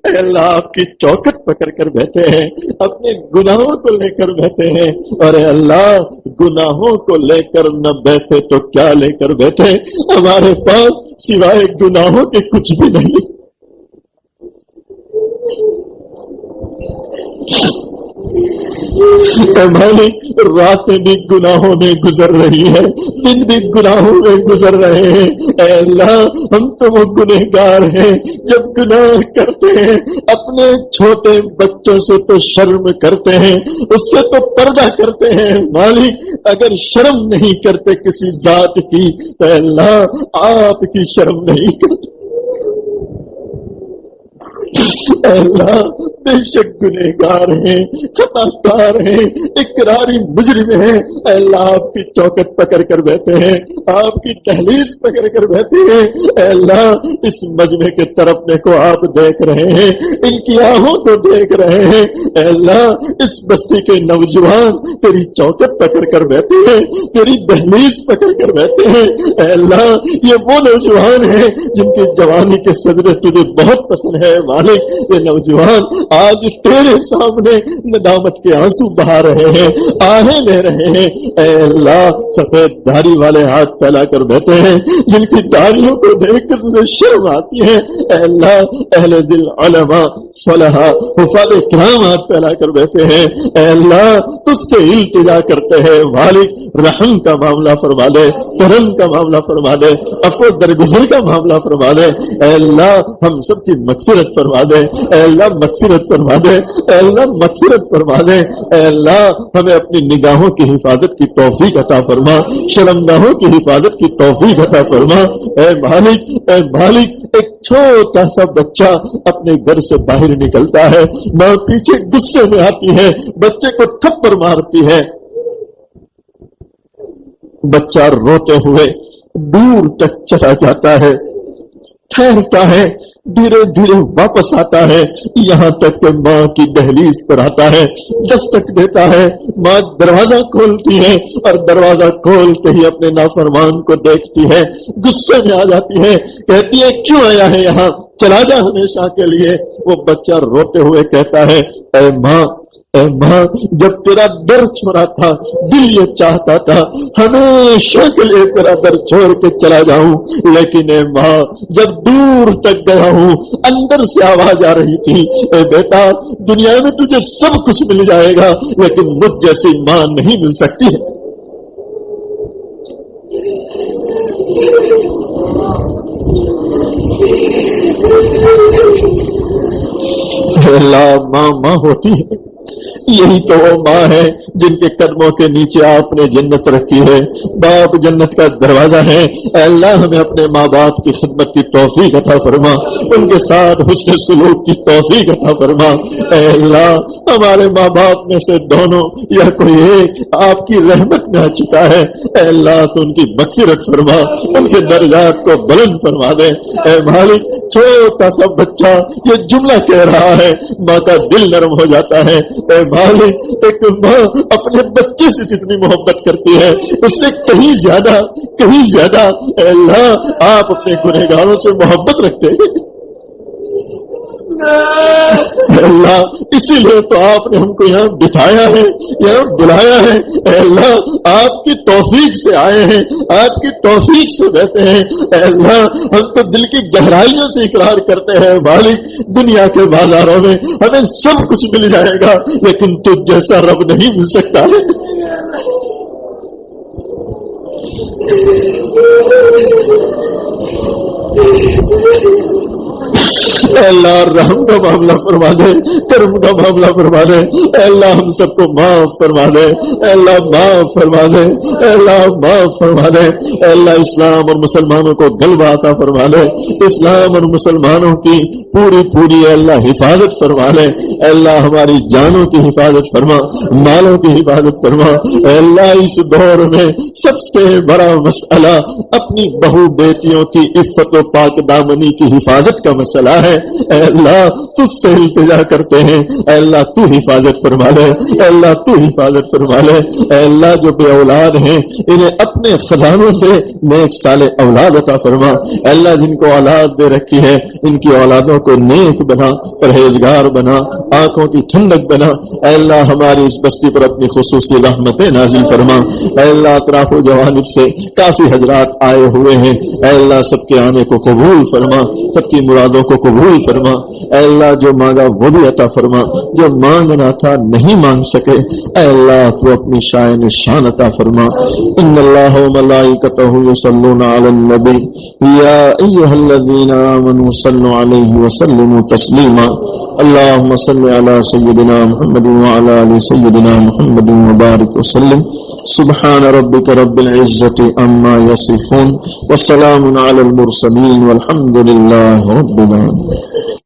اے اللہ آپ کی چوکٹ پکڑ کر بیٹھے ہیں، اپنے گناہوں کو لے کر بیٹھے ہیں، اور اے اللہ گناہوں کو لے کر نہ بیٹھے تو کیا لے کر بیٹھے، ہمارے پاس سوائے گناہوں کے کچھ بھی نہیں۔ اے مالک راتیں بھی گناہوں میں گزر رہی ہے، دن بھی گناہوں میں گزر رہے ہیں، اے اللہ ہم تو وہ گنہگار ہیں جب گناہ کرتے ہیں اپنے چھوٹے بچوں سے تو شرم کرتے ہیں، اس سے تو پردہ کرتے ہیں، مالک اگر شرم نہیں کرتے کسی ذات کی تو اے اللہ آپ کی شرم نہیں کرتے۔ اے اللہ بے شک گنہگار ہیں، خطا کار ہیں، اقراری مجرم ہیں، اے اللہ آپ کی چوکٹ پکڑ کر بیٹھے ہیں، آپ کی دہلیز پکڑ کر بیٹھے ہیں، اے اللہ اس مجمع کے طرف کو آپ دیکھ رہے ہیں، ان کی آہوں کو دیکھ رہے ہیں، اے اللہ اس بستی کے نوجوان تیری چوکٹ پکڑ کر بیٹھے ہیں، تیری دہلیز پکڑ کر بیٹھے ہیں، اے اللہ یہ وہ نوجوان ہیں جن کی جوانی کے صدقے تجھے بہت پسند ہے مالک، یہ نوجوان آج تیرے سامنے ندامت کے آنسو بہا رہے ہیں، آہیں لے رہے ہیں، اے اللہ سفید داڑھی والے ہاتھ پھیلا کر بیٹھے ہیں جن کی داڑھیوں کو دیکھ کر مجھے شرم آتی ہے، اے اللہ اہل دل علماء صلحاء حفاظ کرام ہاتھ پھیلا کر بیٹھے ہیں، اے اللہ تجھ سے التجا کرتے ہیں مالک رحم کا معاملہ فرما دے، کرم کا معاملہ فرما دے، عفو درگزر کا معاملہ فرما دے، اے اللہ ہم سب کی مغفرت فرما دے، اے اللہ مغفرت فرما دے، اے اللہ مغفرت فرما دے، اے اللہ ہمیں اپنی نگاہوں کی حفاظت کی توفیق عطا فرما، شرمگاہوں کی حفاظت کی توفیق عطا فرما، اے مالک ایک چھوٹا سا بچہ اپنے گھر سے باہر نکلتا ہے، ماں پیچھے غصے میں آتی ہے، بچے کو تھپڑ مارتی ہے، بچہ روتے ہوئے دور تک چلا جاتا ہے، ٹھہرتا ہے، دھیرے دھیرے واپس آتا ہے، یہاں تک کہ ماں کی دہلیز پر آتا ہے، دستک دیتا ہے، ماں دروازہ کھولتی ہے اور دروازہ کھولتے ہی اپنے نافرمان کو دیکھتی ہے، غصے میں آ جاتی ہے، کہتی ہے کیوں آیا ہے یہاں، چلا جا ہمیشہ کے لیے۔ وہ بچہ روتے ہوئے کہتا ہے اے ماں جب تیرا در چھوڑا تھا دل یہ چاہتا تھا ہمیشہ کے لیے تیرا در چھوڑ کے چلا جاؤں، لیکن اے ماں جب دور تک گیا ہوں اندر سے آواز آ رہی تھی اے بیٹا دنیا میں تجھے سب کچھ مل جائے گا لیکن مجھ جیسی ماں نہیں مل سکتی ہے۔ اللہ ماں ہوتی ہے، یہی تو وہ ماں ہے جن کے قدموں کے نیچے آپ نے جنت رکھی ہے، باپ جنت کا دروازہ ہے۔ اے اللہ ہمیں اپنے ماں باپ کی خدمت کی توفیق عطا فرما، ان کے ساتھ حسن سلوک کی توفیق عطا فرما۔ اے اللہ ہمارے ماں باپ میں سے دونوں یا کوئی ایک آپ کی رحمت میں آ چکا ہے، اے اللہ تو ان کی مغفرت فرما، ان کے درجات کو بلند فرما دے۔ اے مالک چھوٹا سا بچہ یہ جملہ کہہ رہا ہے، ماں کا دل نرم ہو جاتا ہے۔ اے مالک ایک ماں اپنے بچے سے جتنی محبت کرتی ہے اس سے کہیں زیادہ اے اللہ آپ اپنے گنہگاروں سے محبت رکھتے ہیں۔ اللہ اسی لیے تو آپ نے ہم کو یہاں بٹھایا ہے، یہاں بلایا ہے۔ اے اللہ آپ کی توفیق سے آئے ہیں، آپ کی توفیق سے بیٹھے ہیں۔ اے اللہ ہم تو دل کی گہرائیوں سے اقرار کرتے ہیں مالک دنیا کے بازاروں میں ہمیں سب کچھ مل جائے گا لیکن تجھ جیسا رب نہیں مل سکتا ہے۔ اے اللہ رحم کا معاملہ فرما دے، کرم کا معاملہ فرما دے، اے اللہ ہم سب کو معاف فرما دے، اے اللہ معاف فرما دے، اے اللہ معاف فرما دے، اے اللہ اسلام اور مسلمانوں کو غلبہ عطا فرما دے، اسلام اور مسلمانوں کی پوری اے اللہ حفاظت فرما دے، اے اللہ ہماری جانوں کی حفاظت فرما، مالوں کی حفاظت فرما۔ اے اللہ اس دور میں سب سے بڑا مسئلہ اپنی بہو بیٹیوں کی عفت و پاک دامنی کی حفاظت کا مسئلہ ہے۔ اے اللہ تجھ سے التجا کرتے ہیں، اے اللہ تو حفاظت فرما لے، اے اللہ تو حفاظت فرما لے، اے اللہ جو بے اولاد ہیں انہیں اپنے خزانوں سے نیک صالح اولاد عطا فرما، اے اللہ جن کو اولاد دے رکھی ہے ان کی اولادوں کو نیک بنا، پرہیزگار بنا، آنکھوں کی ٹھنڈک بنا، اے اللہ ہماری اس بستی پر اپنی خصوصی رحمتیں نازل فرما، اے اللہ اطراف و جوانب سے کافی حضرات آئے ہوئے ہیں، اے اللہ سب کے آنے کو قبول فرما، سب کی مرادوں کو قبول فرما، اے اللہ جو مانگا وہ بھی عطا فرما، جو مانگنا تھا نہیں مانگ سکے اے اللہ تو اپنی شان شان عطا فرما۔ ان اللہ و ملائکتہ یصلون علی النبی یا ایھا الذین آمنوا صلوا علیہ وسلموا تسلیما۔ اللهم صل على سيدنا محمد وعلى آل سيدنا محمد وبارك وسلم۔ سبحان ربك رب العزة عما يصفون، والسلام على المرسلين، والحمد لله رب العالمين۔